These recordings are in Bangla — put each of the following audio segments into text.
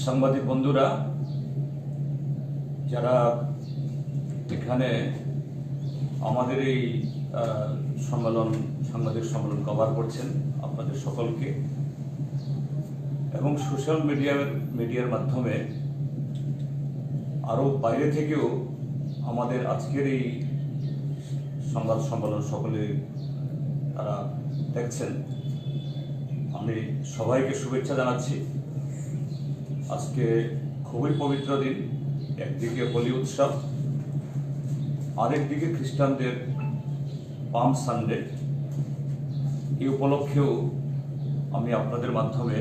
সাংবাদিক বন্ধুরা যারা এখানে আমাদের এই সাংবাদিক সম্মেলন কভার করছেন, আপনাদের সকলকে এবং সোশ্যাল মিডিয়ার মাধ্যমে আরও বাইরে থেকেও আমাদের আজকের এই সংবাদ সম্মেলন সকলে তারা দেখছেন, আমি সবাইকে শুভেচ্ছা জানাচ্ছি। আজকে খুবই পবিত্র দিন, একদিকে হোলি উৎসব, আরেকদিকে খ্রিস্টানদের পাম সানডে। এই উপলক্ষেও আমি আপনাদের মাধ্যমে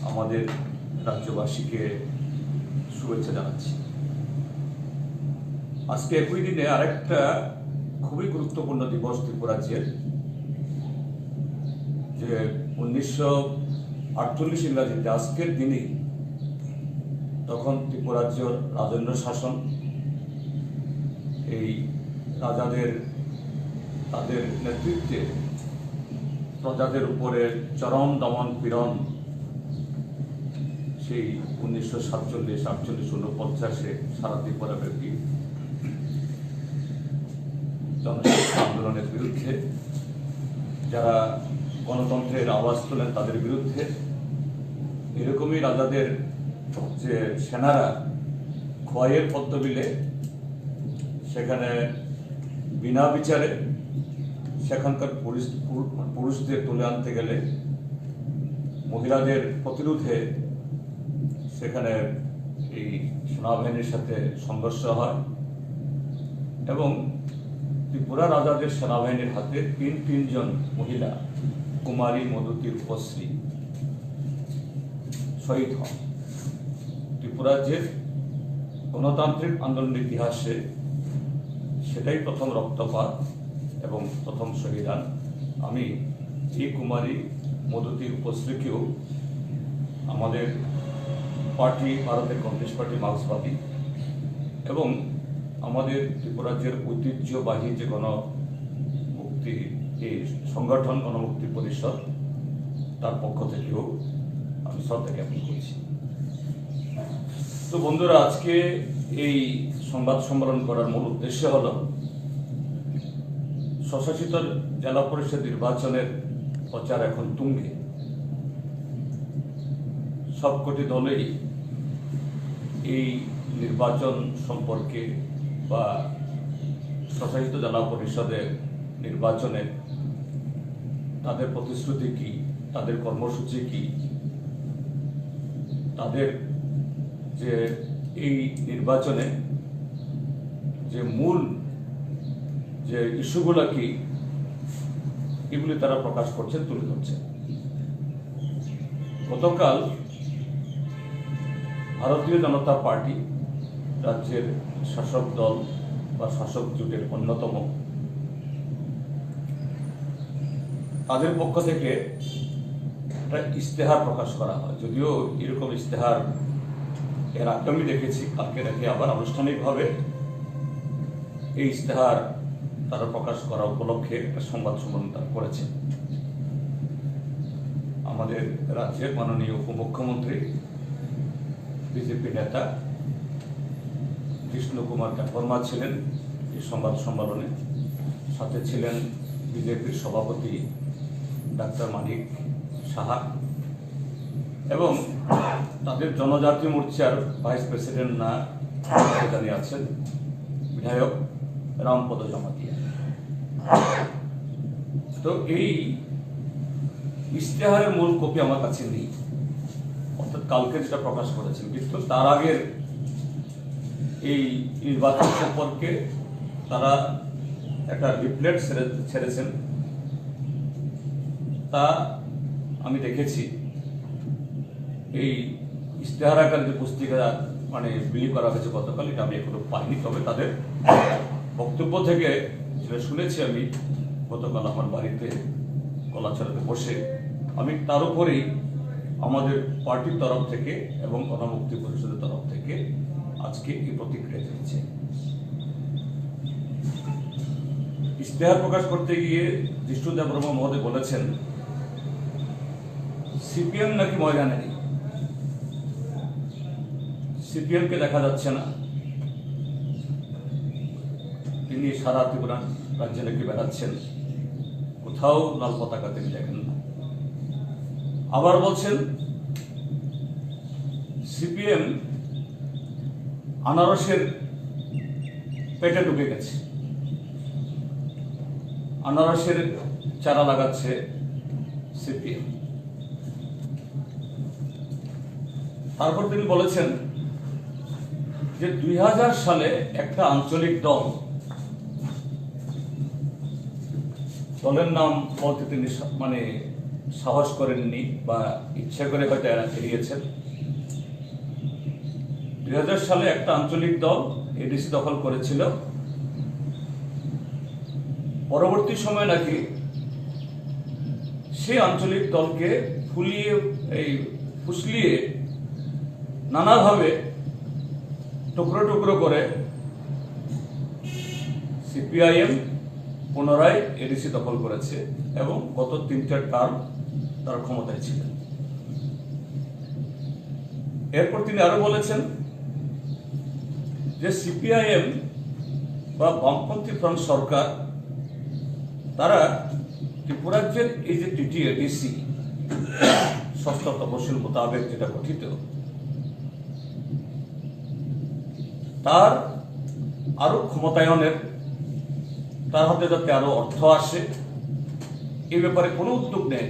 আমাদের রাজ্যবাসীকে শুভেচ্ছা জানাচ্ছি। আজকে একই দিনে আরেকটা খুবই গুরুত্বপূর্ণ দিবস ত্রিপুরাজ্যের, যে 1948 ইংরাজিতে আজকের দিনেই তখন ত্রিপুরাজ্যের রাজেন্দ্র শাসন, এই রাজাদের তাদের নেতৃত্বে প্রজাদের উপরে চরম দমন পীড়ন সেই 1947, 48, 49 সারা ত্রিপুরাব্যাপী জনশিক্ষা আন্দোলনের বিরুদ্ধে, যারা গণতন্ত্রের আওয়াজ তোলেন তাদের বিরুদ্ধে, এরকমই রাজাদের যে সেনারা খোয়াইয়ের পদ্মবিলে সেখানে বিনা বিচারে সেখানকার পুরুষদের তুলে আনতে গেলে মহিলাদের প্রতিরোধে সেখানে এই সেনাবাহিনীর সাথে সংঘর্ষ হয় এবং ত্রিপুরা রাজাদের সেনাবাহিনীর হাতে তিনজন মহিলা কুমারী মধুতির উপশ্রী শহীদ হন। ত্রিপুরাজ্যের গণতান্ত্রিক আন্দোলনের ইতিহাসে সেটাই প্রথম রক্তপাত এবং প্রথম শহীদান। আমি এই কুমারী মধুতির উপশ্রীকেও আমাদের পার্টি, ভারতের কমিউনিস্ট পার্টি মার্ক্সবাদী এবং আমাদের ত্রিপুরাজ্যের ঐতিহ্যবাহী যে গণমুক্তি এই সংগঠন গণমুক্তি পরিষদ, তার পক্ষ থেকেও আমি শ্রদ্ধা জ্ঞাপন করছি। তো বন্ধুরা, আজকে এই সংবাদ সম্মেলন করার মূল উদ্দেশ্য হল স্বশাসিত জেলা পরিষদ নির্বাচনের প্রচার এখন তুঙ্গে। সবকটি দলেই এই নির্বাচন সম্পর্কে বা স্বশাসিত জেলা পরিষদের নির্বাচনে তাদের প্রতিশ্রুতি কি, তাদের কর্মসূচি কি, তাদের যে এই নির্বাচনে যে মূল যে ইস্যুগুলো কি, এগুলি তারা প্রকাশ করছেন, তুলে ধরছেন। গতকাল ভারতীয় জনতা পার্টি, রাজ্যের শাসক দল বা শাসক জোটের অন্যতম, তাদের পক্ষ থেকে একটা ইশতেহার প্রকাশ করা হয়। যদিও এরকম ইশতেহার এর আগে আমি দেখেছি, কালকে নাকি আবার আনুষ্ঠানিকভাবে এই ইশতেহার তারা প্রকাশ করা উপলক্ষে একটা সংবাদ সম্মেলন করেছে। আমাদের রাজ্যের মাননীয় উপমুখ্যমন্ত্রী, বিজেপি নেতা কৃষ্ণ কুমার দেববর্মা ছিলেন এই সংবাদ সম্মেলনে। সাথে ছিলেন বিজেপির সভাপতি ডাক্তার মানিক সাহা এবং তাদের জনজাতি মোর্চার ভাইস প্রেসিডেন্ট না সেখানে আছেন বিধায়ক রামপদ জমাতিয়া। তো এই ইশতেহারের মূল কপি আমার কাছে নেই, অর্থাৎ কালকে যেটা প্রকাশ করেছেন, কিন্তু তার আগের এই নির্বাচন সম্পর্কে তারা একটা লিফলেট ছেড়েছেন, তা আমি দেখেছি। এই ইশতেহার আকার যে পুস্তিকা বিলি করা হয়েছে গতকাল, এটা আমি এখনো পাইনি। তবে তাদের বক্তব্য থেকে যেটা শুনেছি আমি গতকাল আমার বাড়িতে কলাছড়াতে বসে, আমি তার উপরেই আমাদের পার্টির তরফ থেকে এবং গণমুক্তি পরিষদের তরফ থেকে আজকে এই প্রতিক্রিয়া দিয়েছে। ইশতেহার প্রকাশ করতে গিয়ে কৃষ্ণ দেববর্মা মহোদয় বলেছেন সিপিএম নাকি ময়দানে নেই। সিপিএমকে দেখা যাচ্ছে না, তিনি সারা ত্রিপুরা রাজ্যে নাকি বেড়াচ্ছেন, কোথাও লাল পতাকা তিনি দেখেন না। আবার বলছেন সিপিএম আনারসের পেটে ঢুকে গেছে, আনারসের চারা লাগাচ্ছে সিপিএম। তারপর তিনি বলেছেন যে 2000 সালে একটা আঞ্চলিক দলের নাম বলতে তিনি সাহস করেননি বা ইচ্ছা করে হয়তো এড়িয়েছেন। 2000 সালে একটা আঞ্চলিক দল এডিসি দখল করেছিল। পরবর্তী সময় নাকি সেই আঞ্চলিক দলকে ফুসলিয়ে নানাভাবে টুকরো টুকরো করে সিপিআইএম পুনরায় এডিসি দখল করেছে এবং গত 3-4 টার্ম তারা ক্ষমতায় ছিলেন। এরপর তিনি আরো বলেছেন যে সিপিআইএম বা বামপন্থী ফ্রন্ট সরকার তারা ত্রিপুরাজ্যের এই যে টিটিএডিসি ষষ্ঠ তফসিল মোতাবেক যেটা গঠিত, তার আরো ক্ষমতায়নের, তার হাতে যাতে আরো অর্থ আসে, এই ব্যাপারে কোনো উদ্যোগ নেয়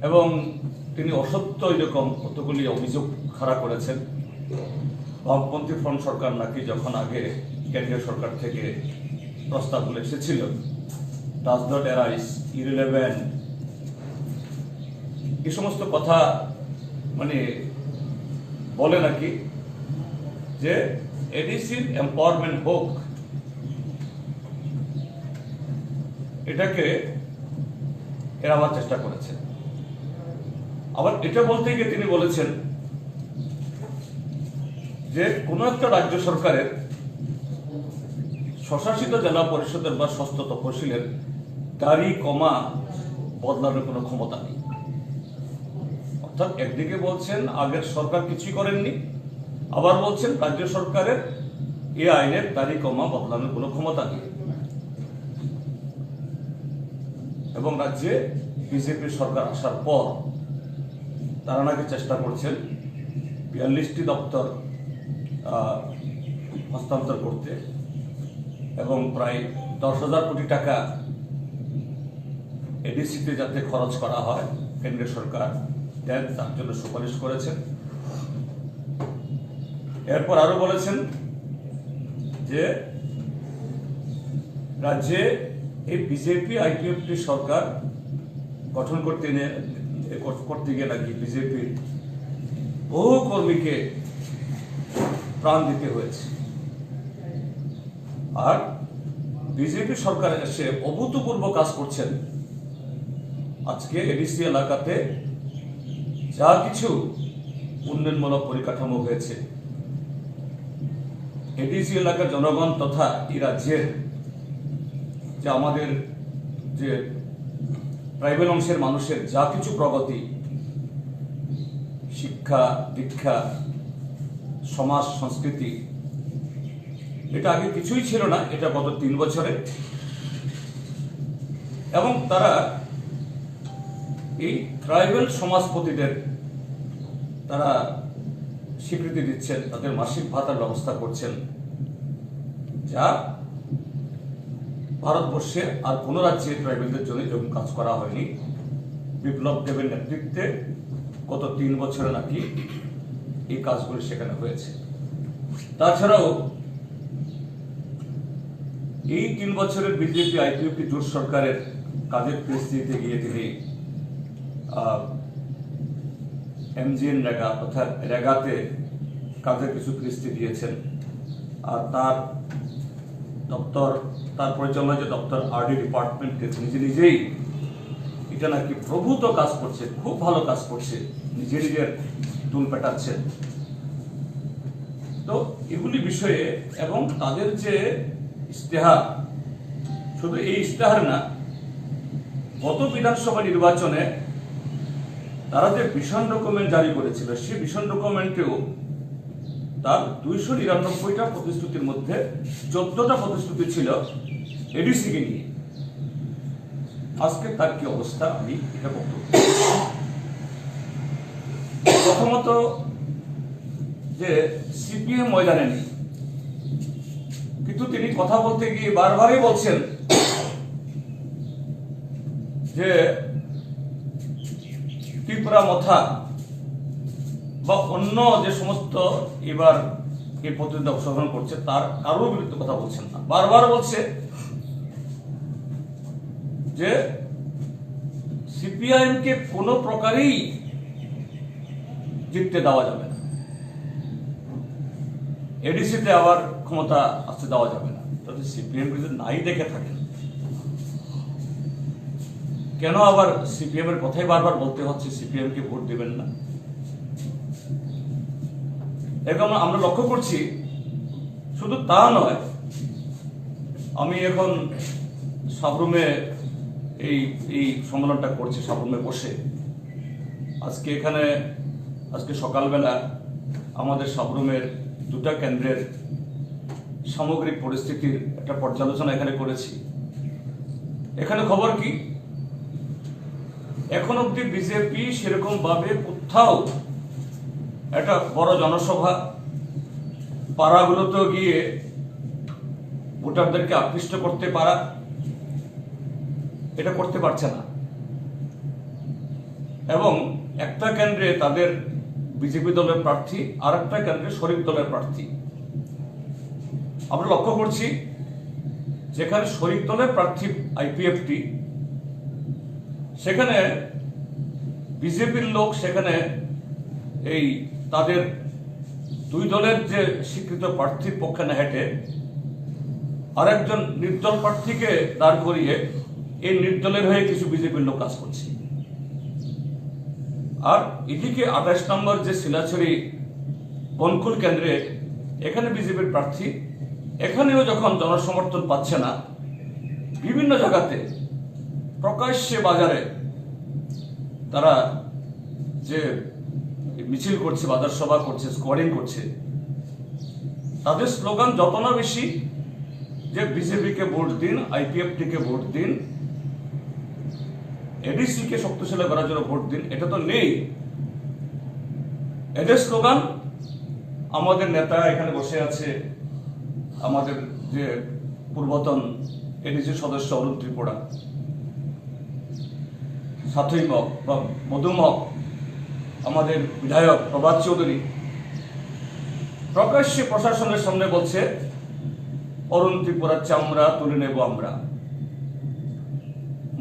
এবং তিনি অসত্য এরকম কতগুলি অভিযোগ খাড়া করেছেন। বামপন্থী ফ্রন্ট সরকার নাকি যখন আগে কেন্দ্রীয় সরকার থেকে প্রস্তাবগুলো এসেছিল, ডাজ নট অ্যারাইজ, ইররিলেভেন্ট, এই সমস্ত কথা বলে নাকি যে এডিসির এম্পাওয়ারমেন্ট হোক, এটাকে এড়াবার চেষ্টা করেছেন। আবার এটা বলতে গিয়ে তিনি বলেছেন যে কোন একটা রাজ্য সরকারের স্বশাসিত জেলা পরিষদের বা ষষ্ঠ তফসিলের দাড়ি কমা বদলানোর কোনো ক্ষমতা নেই। অর্থাৎ একদিকে বলছেন আগের সরকার কিছুই করেননি, আবার বলছেন রাজ্য সরকারের এই আইনের দাড়ি কমা বদলানোর কোনো ক্ষমতা নেই। এবং রাজ্যে বিজেপি সরকার আসার পর তারা নাকি চেষ্টা করছেন 42টি দপ্তর হস্তান্তর করতে এবং প্রায় 10,000 কোটি টাকা এডিসিতে যাতে খরচ করা হয় কেন্দ্রীয় সরকার দেন, তার জন্য সুপারিশ করেছেন। এরপর আরো বলেছেন যে রাজ্যে এই বিজেপি আইপিএফটি সরকার গঠন করতে গিয়ে নাকি বিজেপির বহু কর্মীকে প্রাণ দিতে হয়েছে, আর বিজেপি সরকার এসে অভূতপূর্ব কাজ করছেন। আজকে এডিসি এলাকাতে যা কিছু উন্নয়নমূলক পরিকাঠামো হয়েছে, এডিসি এলাকার জনগণ তথা এই রাজ্যের যে আমাদের যে ট্রাইবেল অংশের মানুষের যা কিছু প্রগতি, শিক্ষা দীক্ষা, সমাজ সংস্কৃতি, এটা আগে কিছুই ছিল না, এটা গত 3 বছরে। এবং তারা এই ট্রাইবেল সমাজপতিদের তারা স্বীকৃতি দিচ্ছেন, তাদের মাসিক ভাতার ব্যবস্থা করছেন, যা ভারতবর্ষে আর কোন রাজ্যে ট্রাইবেলদের জন্য এরকম কাজ করা হয়নি। বিপ্লব দেবের নেতৃত্বে গত 3 বছরে নাকি এই কাজগুলি সেখানে হয়েছে। তাছাড়াও এই 3 বছরের বিজেপি আইপিএফটি জোট সরকারের কাজের পরিস্থিতিতে গিয়ে তিনি এমজিএন রেগা অর্থাৎ রেগাতে কাজের কিছু কিস্তি দিয়েছেন, আর তার দপ্তর, তার পরিচালনায় যে দপ্তর আরডি ডিপার্টমেন্টকে নিজেই এটা নাকি প্রভূত কাজ করছে, খুব ভালো কাজ করছে, নিজের টুল পেটাচ্ছেন। তো এগুলি বিষয়ে এবং তাদের যে ইশতেহার, শুধু এই ইশতেহার না, গত বিধানসভা নির্বাচনে তারা যে ভিশন ডকুমেন্ট জারি করেছিল, সেই ভিশন ডকুমেন্টেও তার 299টা প্রতিশ্রুতির মধ্যে 14টা প্রতিশ্রুতি ছিল এডিসিকে নিয়ে। আজকে তার কি অবস্থা, আমি এটা বক্তব্য। প্রথমত যে সিপিএম ময়দানে নেই, কিন্তু তিনি কথা বলতে গিয়ে বারবারই বলছেন যে ত্রিপুরা মথা বা অন্য যে সমস্ত এবার এই প্রতিযোগিতা অংশগ্রহণ করছে তার কারোর বিরুদ্ধে কথা বলছেন না। বারবার বলছে যে সিপিআইএম কে কোনো প্রকারেই জিততে দেওয়া যাবে না, এডিসিতে আবার ক্ষমতা আসতে দেওয়া যাবে না। তাহলে সিপিএম যদি নাই দেখে থাকেন, কেন আবার সিপিএম এর কথাই বারবার বলতে হচ্ছে সিপিএম কে ভোট দেবেন না? এরকম আমরা লক্ষ্য করছি। শুধু তা নয়, আমি এখন সাবরুমে এই সম্মেলনটা করছি, সাবরুমে বসে আজকে সকালবেলা আমাদের সাবরুমের দুটা কেন্দ্রের সামগ্রিক পরিস্থিতির একটা পর্যালোচনা এখানে করেছি। এখানে খবর কি, এখন অব্দি বিজেপি সেরকম ভাবে কোথাও একটা বড় জনসভা, পাড়াগুলোতে গিয়ে ভোটারদেরকে আকৃষ্ট করতে পারা, এটা করতে পারছে না। এবং একটা কেন্দ্রে তাদের বিজেপি দলের প্রার্থী, আর একটা কেন্দ্রে শরিক দলের প্রার্থী। আমরা লক্ষ্য করছি যেখানে শরিক দলের প্রার্থী আইপিএফটি, সেখানে বিজেপির লোক সেখানে এই তাদের দুই দলের যে স্বীকৃত প্রার্থীর পক্ষে না হেঁটে আরেকজন নির্দল প্রার্থীকে দাঁড় করিয়ে এই নির্দলের হয়ে কিছু বিজেপির লোক কাজ করছে। আর এদিকে 28 নম্বর যে শিলাছড়ি বনকুল কেন্দ্রে, এখানে বিজেপির প্রার্থী, এখানেও যখন জনসমর্থন পাচ্ছে না, বিভিন্ন জায়গাতে প্রকাশ্যে বাজারে তারা যে মিছিল করছে, বাজার সভা করছে, স্কোয়াডিং করছে, তাদের স্লোগান যত না বেশি যে বিজেপিকে ভোট দিন, আইপিএফটিকে ভোট দিন, এডিসিকে শক্তিশালী করার জন্য ভোট দিন, এটা তো নেই। এদের স্লোগান, আমাদের নেতা এখানে বসে আছে, আমাদের যে পূর্বতন এডিসি সদস্য অরুণ ত্রিপুরা, সাথী মক বা মধুমক, আমাদের বিধায়ক প্রভাত চৌধুরী প্রকাশ্যে প্রশাসনের সামনে বলছে অরুণ ত্রিপুরার চামড়া তুলে নেব আমরা,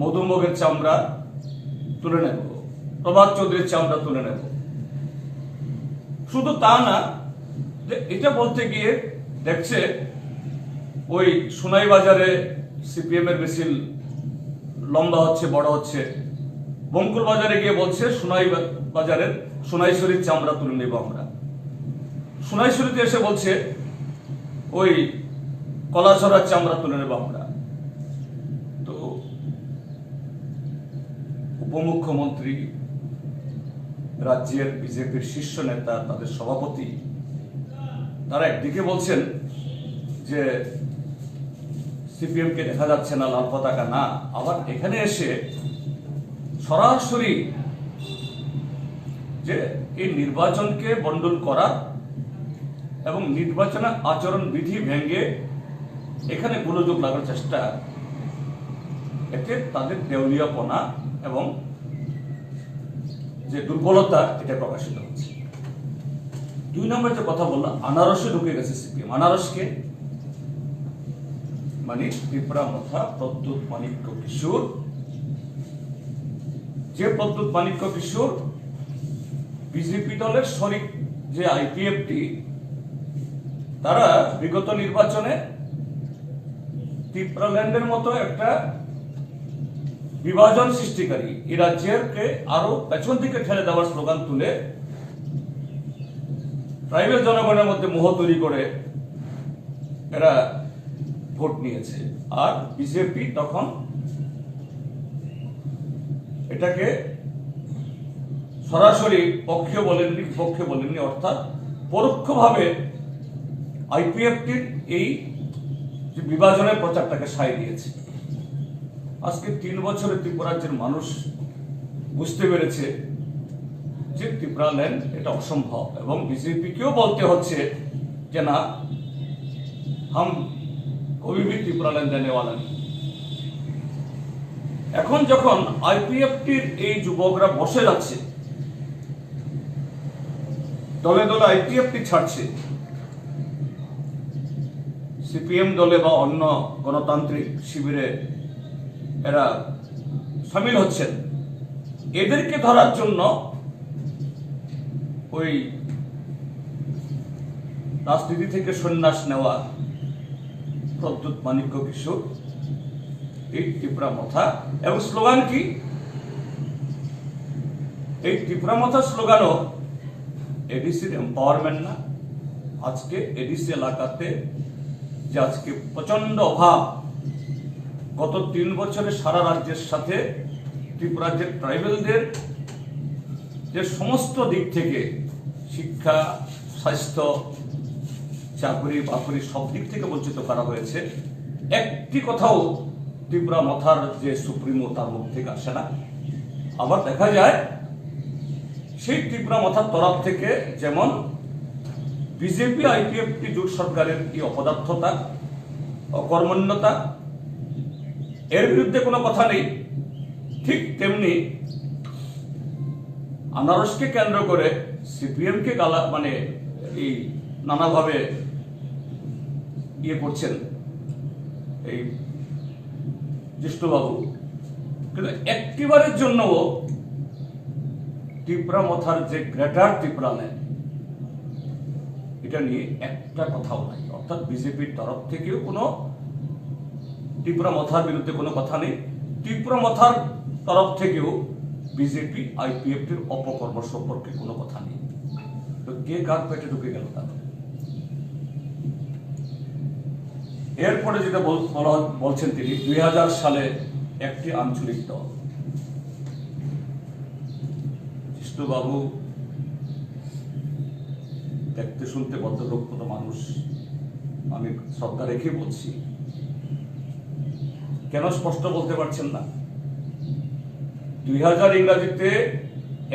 মধুমকের চামড়া তুলে নেব, প্রভাত চৌধুরীর চামড়া তুলে নেব। শুধু তা না, যে এটা বলতে গিয়ে দেখছে ওই সোনাই বাজারে সিপিএম এর মিছিল লম্বা হচ্ছে, বড় হচ্ছে, বঙ্কুল বাজারে গিয়ে বলছে সোনাই বাজারের সোনাইশ্বরীর চামড়া তুলে নেব আমরা। সোনাইশ্বরীতে এসে বলছে ওই কলাছড়ার চামড়া তুলে নেব আমরা। তো উপমুখ্যমন্ত্রী, রাজ্যের বিজেপির শীর্ষ নেতা, তাদের সভাপতি, তারা একদিকে বলছেন যে সিপিএম কে দেখা যাচ্ছে না, লাল পতাকা না, আবার এখানে এসে সরাসরি যে এই নির্বাচনকে বন্ডল করা এবং নির্বাচনের আচরণ বিধি ভেঙে এখানে গোলযোগ লাগার চেষ্টা, এতে তাদের দেউলিয়াপনা এবং যে দুর্বলতা এটা প্রকাশিত হচ্ছে। 2 নম্বর যে কথা বললাম, আনারসে ঢুকে গেছে সিপিএম। আনারসকে মানে ত্রিপুরা মথা প্রদ্যুৎ মাণিক্য কিশোর, যে প্রদ্যুৎ মাণিক্য কিশোর বিজেপি দলের শরিক যে আইপিএফটি, তারা বিগত নির্বাচনে ত্রিপুরাল্যান্ডের মতো একটা বিভাজন সৃষ্টিকারী, এই রাজ্যকে আরো পেছন দিকে ঠেলে দেওয়ার স্লোগান তুলে ট্রাইবেল জনগণের মধ্যে মোহ তৈরি করে এরা ভোট নিয়েছে। আর বিজেপি তখন এটাকে সরাসরি পক্ষে বলেননি, বিপক্ষে বলেননি, অর্থাৎ পরোক্ষভাবে আইপিএফটির এই যে বিভাজনের প্রচারটাকে সায় দিয়েছে। আজকে 3 বছরে ত্রিপুরা রাজ্যের মানুষ বুঝতে পেরেছে যে ত্রিপুরা ল্যান্ড এটা অসম্ভব, এবং বিজেপিকেও বলতে হচ্ছে যে না, হাম কবি ভি ত্রিপুরা ল্যান্ড দেনে ওয়ালা নেই। এখন যখন আইপিএফটির এই যুবকরা বসে যাচ্ছে, দলে দলে আইপিএফটি ছাড়ছে, সিপিএম দলে বা অন্য গণতান্ত্রিক শিবিরে এরা সামিল হচ্ছেন, এদেরকে ধরার জন্য ওই রাজনীতি থেকে সন্ন্যাস নেওয়া প্রদ্যুৎ মাণিক্য কিশোর, এই ত্রিপুরা মথা, এবং স্লোগান কি? এই ত্রিপুরা মথা স্লোগানও এডিসির এম্পাওয়ারমেন্ট না। আজকে এডিসি এলাকাতে যে আজকে প্রচন্ড অভাব, গত 3 বছরে সারা রাজ্যের সাথে ত্রিপুরা রাজ্যের ট্রাইবেলদের যে সমস্ত দিক থেকে শিক্ষা, স্বাস্থ্য, চাকরি বাকরি সব দিক থেকে বঞ্চিত করা হয়েছে, একটি কথাও ত্রিপুরা মথার যে সুপ্রিমো তার মুখ থেকে আসে না। আবার দেখা যায় সেই ত্রিপুরা মথার তরফ থেকে যেমন বিজেপি আইপিএফটি জোট সরকারের এই অপদার্থতা, অকর্মণ্যতা, এর বিরুদ্ধে কোনো কথা নেই, ঠিক তেমনি আনারসকে কেন্দ্র করে সিপিএমকে গালা মানে এই নানাভাবে ইয়ে করছেন এই জ্যেষ্ঠবাবু, কিন্তু একটিবারের জন্য ত্রিপুরা মথার যে গ্রেটার ত্রিপুরা ল্যান্ড, এটা নিয়ে একটা কথাও নাই। অর্থাৎ বিজেপির তরফ থেকেও কোনো ত্রিপুরা মথার বিরুদ্ধে কোনো কথা নেই, ত্রিপুরা মথার তরফ থেকেও বিজেপি আইপিএফটির অপকর্ম সম্পর্কে কোনো কথা নেই। তো কে কার পেটে ঢুকে গেল তাহলে? এরপরে যেটা বলছেন তিনি, 2000 সালে একটি আঞ্চলিক দল। বাবু দেখতে শুনতে ভদ্রলোকপত মানুষ, আমি শ্রদ্ধা রেখে বলছি, কেন স্পষ্ট বলতে পারছেন না? 2000 ইংরাজিতে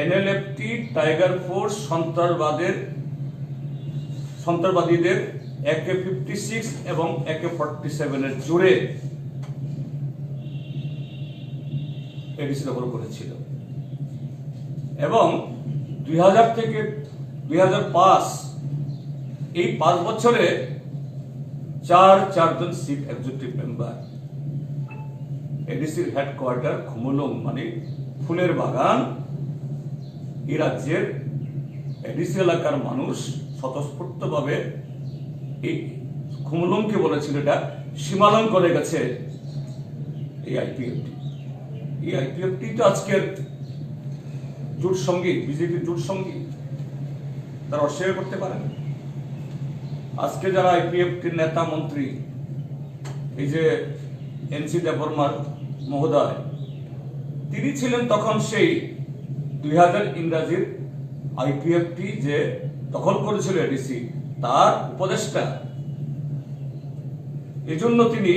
এনএলএফটি টাইগার ফোর্স সন্ত্রাসবাদীদের AK-56 এবং AK-47 এর জোরে এডিসি দখল করেছিল, এবং 2000 থেকে 2005 এই 5 বছরে 4 জন চিফ এক্সিকিউটিভ মেম্বার, এডিসির হেডকোয়ার্টার খুমুলুং মানে ফুলের বাগান, এই রাজ্যের এডিসি এলাকার মানুষ স্বতঃস্ফূর্তভাবে এই খুমুলুংকে বলেছিল এটা সীমালঙ্ঘন করে গেছে এই আইপিএফটি। এই আইপিএফটি তো আজকের জোট সঙ্গী, বিজেপির জোট সঙ্গী, তারা অস্বীকার করতে পারেন। আজকে যারা আইপিএফটির নেতা মন্ত্রী, এই যে এনসি দেববর্মার মহোদয়, তিনি ছিলেন তখন সেই 2000 ইংরাজির আইপিএফটি যে দখল করেছিল এডিসি, তার উপদেষ্টা। এজন্য তিনি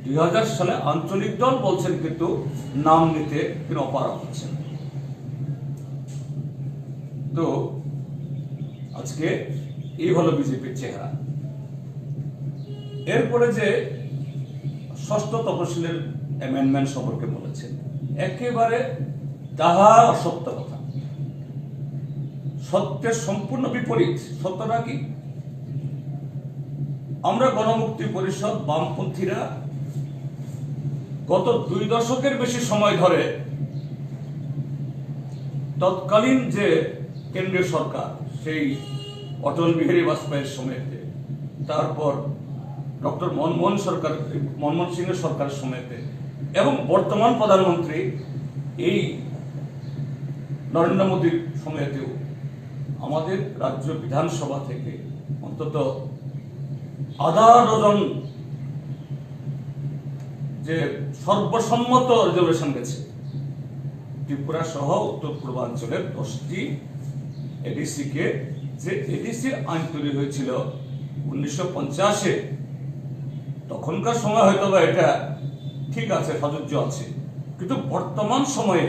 2000 সালে আঞ্চলিক দল বলছেন, কিন্তু নাম নিতে তিনি অপারগ হচ্ছেন। তো আজকে এই হলো বিজেপির চেহারা। এরপরে যে 6ষ্ঠ তফসিলের অ্যামেন্ডমেন্ট সম্পর্কে বলেছেন, একেবারে তাহা অসত্য কথা, সত্যের সম্পূর্ণ বিপরীত। সত্যটা কি? আমরা গণমুক্তি পরিষদ বামপন্থীরা গত 2 দশকের বেশি সময় ধরে তৎকালীন যে কেন্দ্রীয় সরকার, সেই অটল বিহারী বাজপেয়ীর সময়তে, তারপর ডক্টর মনমোহন সিংয়ের সরকারের সময়তে, এবং বর্তমান প্রধানমন্ত্রী এই নরেন্দ্র মোদীর সময়তেও আমাদের রাজ্য বিধানসভা থেকে অন্তত আধা ডজন যে সর্বসম্মত রেজলিউশন গেছে ত্রিপুরা সহ উত্তর পূর্বাঞ্চলের 10টি এডিসি কে, যে এডিসি আইন তৈরি হয়েছিল 1950-এ, তখনকার সময় হয়তো বা এটা ঠিক আছে, প্রযোজ্য আছে, কিন্তু বর্তমান সময়ে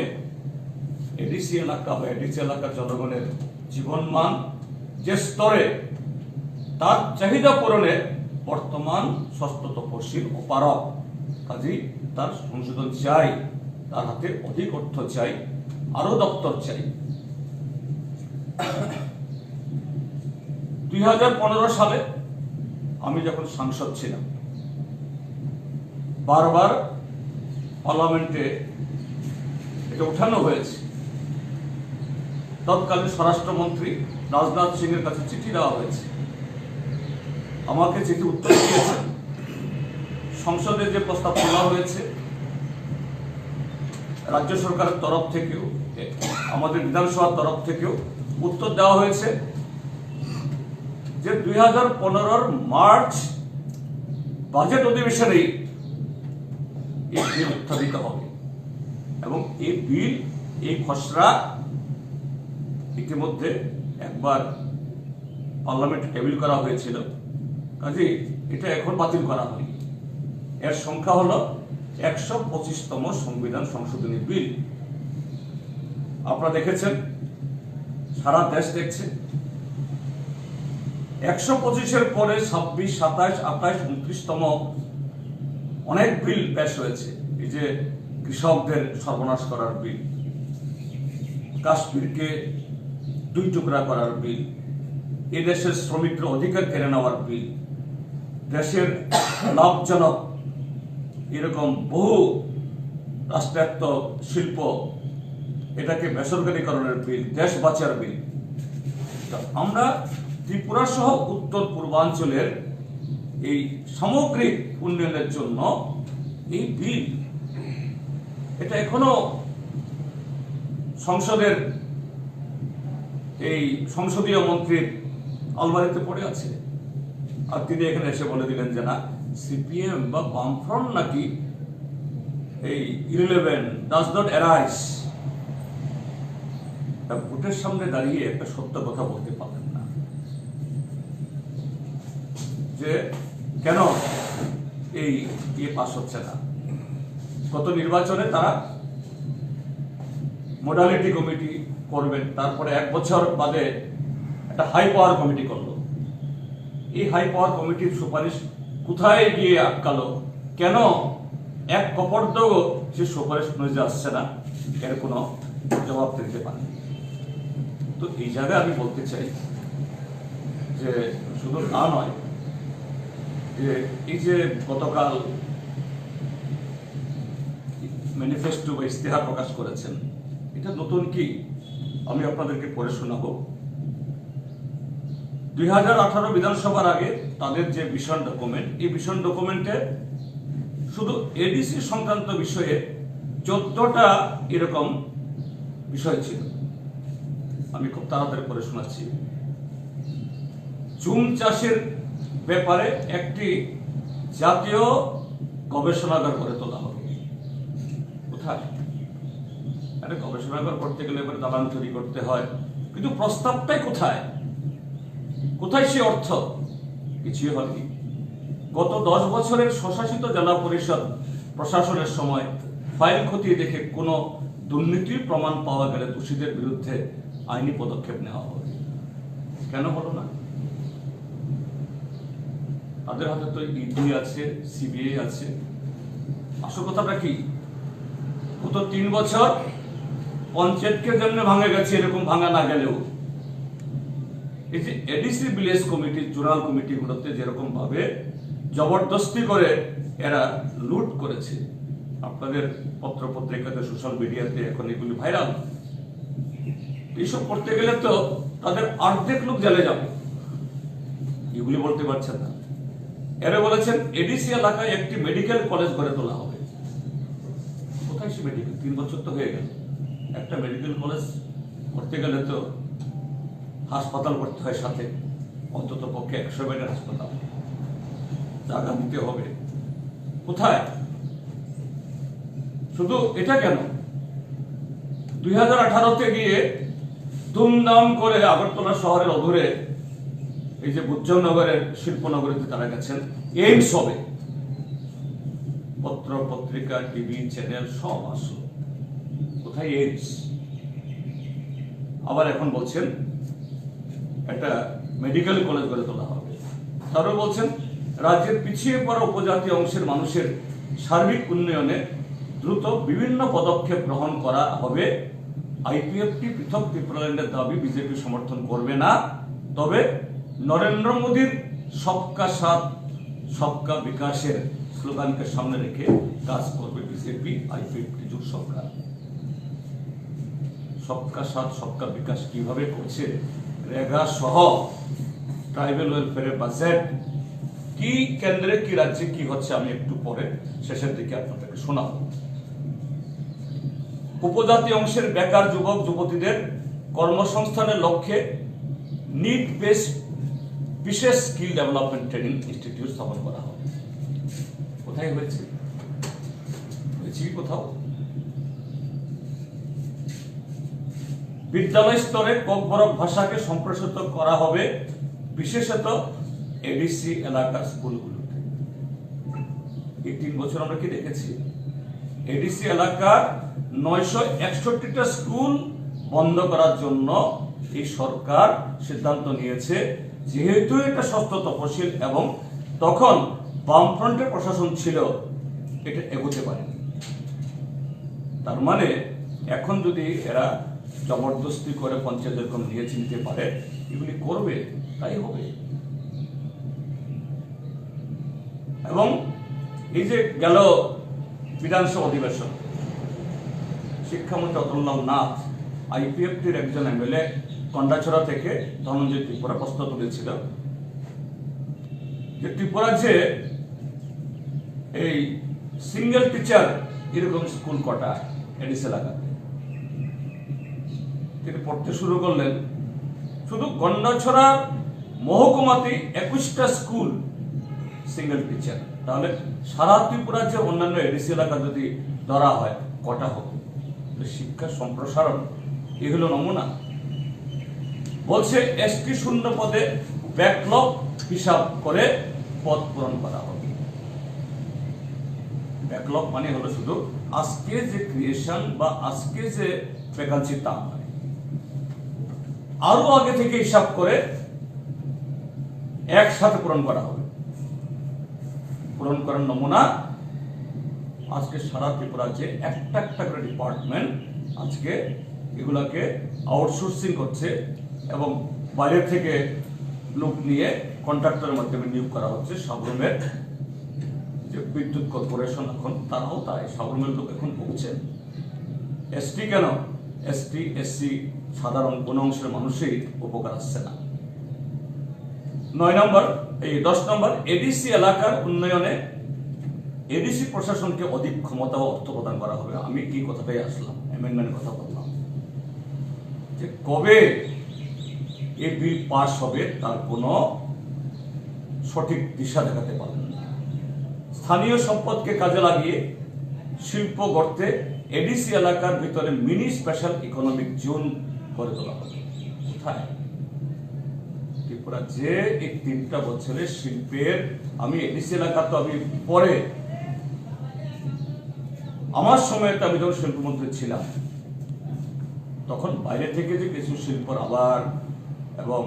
এডিসি এলাকা বা এডিসি এলাকার জনগণের জীবনমান যে স্তরে, তার চাহিদা পূরণে বর্তমান ষষ্ঠ তপশিল অপারগ। কাজেই তার সংশোধন চাই, তার হাতে অধিক অর্থ চাই, আরো দপ্তর চাই। 2015 সালে আমি যখন সাংসদ ছিলাম, বারবার পার্লামেন্টে এটা উঠানো হয়েছে। তৎকালীন স্বরাষ্ট্রমন্ত্রী রাজনাথ সিং এর কাছে চিঠি দেওয়া হয়েছে, আমাকে চিঠি উত্তর দিয়েছেন। সংসদে যে প্রস্তাব তোলা হয়েছে, রাজ্য সরকারের তরফ থেকেও, আমাদের বিধানসভার তরফ থেকেও উত্তর দেওয়া হয়েছে যে 2015 মার্চ বাজেট অধিবেশনেই এই বিল উত্থাপিত হবে, এবং এই বিল, এই খসড়া ইতিমধ্যে একবার পার্লামেন্টে টেবিল করা হয়েছিল। কাজে এটা এখন বাতিল করা হয়নি। এর সংখ্যা হলো 125তম সংবিধান সংশোধনী বিল। আপনারা দেখেছেন, সারা দেশ দেখছে। 125-এর পরে 26, 27, 28, 29তম অনেক বিল পেশ হয়েছে। এই যে কৃষকদের সর্বনাশ করার বিল, কাশ্মীরকে 2 টুকরা করার বিল, এই দেশের শ্রমিকদের অধিকার কেড়ে নেওয়ার বিল, দেশের লাভজনক এরকম বহু রাষ্ট্রায়ত্ত শিল্প এটাকে বেসরকারীকরণের বিল, দেশ বাঁচার বিল। আমরা ত্রিপুরা সহ উত্তর পূর্বাঞ্চলের এই সামগ্রিক উন্নয়নের জন্য এই বিল, এটা এখনো সংসদের এই সংসদীয় মন্ত্রীর আলমারিতে পড়ে আছে। আর তিনি এখানে এসে বলে দিলেন যে না, সিপিএম বা বামফ্রন্ট নাকি এই ইররিলেভেন্ট, ডাজ নট অ্যারাইজ। ভোটের সামনে দাঁড়িয়ে একটা সত্য কথা বলতে পারলেন না যে কেন এই পাস হচ্ছে না। গত নির্বাচনে তারা মোডালিটি কমিটি করবেন, তারপরে 1 বছর বাদে একটা হাই পাওয়ার কমিটি করলো। এই হাই পাওয়ার কমিটির সুপারিশ কোথায় গিয়ে আটকালো, কেন এক কপর্দও সে সুপারিশ অনুযায়ী আসছে না, এর কোনো জবাব দিতে পারেনি। তো এই জায়গায় আমি বলতে চাই যে শুধু তা নয়, যে এই যে গতকাল ম্যানিফেস্টো বা ইস্তেহার প্রকাশ করেছেন, এটা নতুন কি আমি আপনাদেরকে পড়ে শোনাবো। 2018 বিধানসভার আগে তাদের যে ভিশন ডকুমেন্ট, এই ভিশন ডকুমেন্টে শুধু এডিসি সংক্রান্ত বিষয়ে 14টা এরকম বিষয় ছিল। আমি খুব তাড়াতাড়ি পড়ে শোনাচ্ছি। চুন চাষের ব্যাপারে একটি জাতীয় গবেষণাগার গড়ে তোলা হবে। কোথায়? একটা গবেষণাগার করতে গেলে এবার দালান তৈরি করতে হয়, কিন্তু প্রস্তাবটাই কোথায়? কোথায় সে অর্থ? কিছুই হয়নি। গত 10 বছরের স্বশাসিত জেলা পরিষদ প্রশাসনের সময় ফাইল খতিয়ে দেখে কোনো দুর্নীতির প্রমাণ পাওয়া গেলে দোষীদের বিরুদ্ধে আইনি পদক্ষেপ নেওয়া হবে। কেন হলো না? তাদের হাতে তো ইডি আছে, সিবিআই আছে। আসল কথাটা কি? গত 3 বছর পঞ্চায়েতকে যেমন ভাঙা গেছে, এরকম ভাঙা না গেলেও এই যে এডিসি ভিলেজ কমিটি, জোনাল কমিটিগুলোতে যেরকম ভাবে জবরদস্তি করে এরা লুট করেছে, আপনাদের পত্র পত্রিকাতে, সোশ্যাল মিডিয়াতে এখন এগুলি ভাইরাল। এইসব করতে গেলে তো তাদের অর্ধেক লোক জেলে যাবে, এগুলি বলতে পারছেন না। এরা বলেছেন এডিসি এলাকায় একটি মেডিকেল কলেজ গড়ে তোলা হবে। কোথায় সে মেডিকেল? 3 বছর তো হয়ে গেল। একটা মেডিকেল কলেজ করতে গেলে তো হাসপাতাল করতে হয়, সাথে অন্তত পক্ষে 100 বেডের হাসপাতাল, জায়গা দিতে হবে। কোথায়? শুধু এটা কেন, 2018-তে গিয়ে দুমদাম করে আগরতলা শহরের অদূরে এই যে বুজ্জনগরের শিল্পনগরীতে তারা গেছেন এইমস হবে, পত্র পত্রিকা টিভি চ্যানেল সব আসলো, কোথায় এইমস? আবার এখন বলছেন একটা মেডিকেল কলেজ গড়ে তোলা হবে। তারও বলছেন রাজ্যের পিছিয়ে পড়া উপজাতি অংশের মানুষের সার্বিক উন্নয়নে দ্রুত বিভিন্ন পদক্ষেপ গ্রহণ করা হবে। আইপিএফটি পৃথক ত্রিপুরাল্যান্ডের দাবি বিজেপি সমর্থন করবে না, তবে নরেন্দ্র মোদীর সবকা সাথ সবকা বিকাশের স্লোগানকে সামনে রেখে কাজ করবে বিজেপি আইপিএফটি জোট সরকার। সবকা সাথ সবকা বিকাশ কিভাবে করছে, রেগা সহ ট্রাইবেল ওয়েলফেয়ারের বাজেট কি কেন্দ্রে কি রাজ্যে কি হচ্ছে আমি একটু পরে শেষের দিকে আপনাদেরকে শোনাবো। উপজাতি অংশের বেকার যুবক যুবতীদের কর্মসংস্থানের লক্ষ্যে নিড বেসড বিশেষ স্কিল ডেভেলপমেন্ট ট্রেনিং ইনস্টিটিউট স্থাপন করা হবে। কোথায় হয়েছে? হয়েছে কি কোথাও? বিদ্যালয় স্তরে ককবরক ভাষাকে সম্প্রসারিত করা হবে, বিশেষত এডিসি এলাকার স্কুলগুলোতে। এই 3 বছর আমরা কি দেখেছি? এডিসি এলাকার 961টা স্কুল বন্ধ করার জন্য এই সরকার সিদ্ধান্ত নিয়েছে, যেহেতু এটা ষষ্ঠ তফসিল এবং তখন বামফ্রন্টের প্রশাসন ছিল, এটা এগোতে পারেনি। তার মানে এখন যদি এরা জবরদস্তি করে পঞ্চায়েত এরকম নিয়ে চিনতে পারে, এগুলি করবে, তাই হবে। এবং এই যে গেল বিধানসভা অধিবেশন, শিক্ষামন্ত্রী অতুললাল নাথ আইপিএফটির একজন এমএলএ কন্ডাছড়া থেকে ধনঞ্জয় ত্রিপুরা প্রশ্ন তুলেছিল যে ত্রিপুরা যে এই সিঙ্গেল টিচার এরকম স্কুল কটা এডিসি এলাকাতে। তিনি পড়তে শুরু করলেন শুধু গন্ডাছড়া মহকুমাতে 21টা স্কুল সিঙ্গেল টিচার, তাহলে সারা ত্রিপুরা যে অন্যান্য এডিসি এলাকা যদি ধরা হয় কটা হবে? শিক্ষা সম্প্রসারণ এগুলো নমুনা। বলছে এসটি শূন্য পদে ব্যাকলগ হিসাব করে পদ পূরণ করা হবে। ব্যাকলগ মানে হলো শুধু আজকে যে ক্রিয়েশন বা আজকে যে ভ্যাকান্সি তা নয়, আরো আগে থেকে হিসাব করে একসাথে পূরণ করা হবে। পূরণ করার নমুনা আজকে সারা ত্রিপুরা যে একটা একটা করে ডিপার্টমেন্ট আজকে এগুলাকে আউটসোর্সিং করছে এবং বাইরে থেকে লোক নিয়ে কন্ট্রাক্টরের মাধ্যমে নিয়োগ করা হচ্ছে। সাবরুমের যে বিদ্যুৎ কর্পোরেশন এখন তারাও তাই, সাবরুমের লোক এখন ভুগছেন। এসটি কেন? এসটি এসসি সাধারণ কোন অংশের মানুষই উপকার আসছে না। 10 নম্বর এডিসি এলাকার উন্নয়নে এডিসি প্রশাসনকে অধিক ক্ষমতা ও অর্থ প্রদান করা হবে। আমি কি কথাটাই আসলাম, অ্যামেন্ডমেন্টের কথা বললাম যে কবে এই বিল পাস হবে তার কোনো সঠিক দিশা দেখাতে পারলেন না। স্থানীয় সম্পদকে কাজে লাগিয়ে শিল্প গড়তে এডিসি এলাকার ভিতরে মিনি স্পেশাল ইকোনমিক জোন গড়ে তোলা হবে। কোথায়? ত্রিপুরা যে এই 3টা বছরের শিল্পের, আমি এডিসি এলাকা তো আমি পরে আমার সময় আমি যখন শিল্পমন্ত্রী ছিলাম তখন বাইরে থেকে যে কিছু শিল্প আবার এবং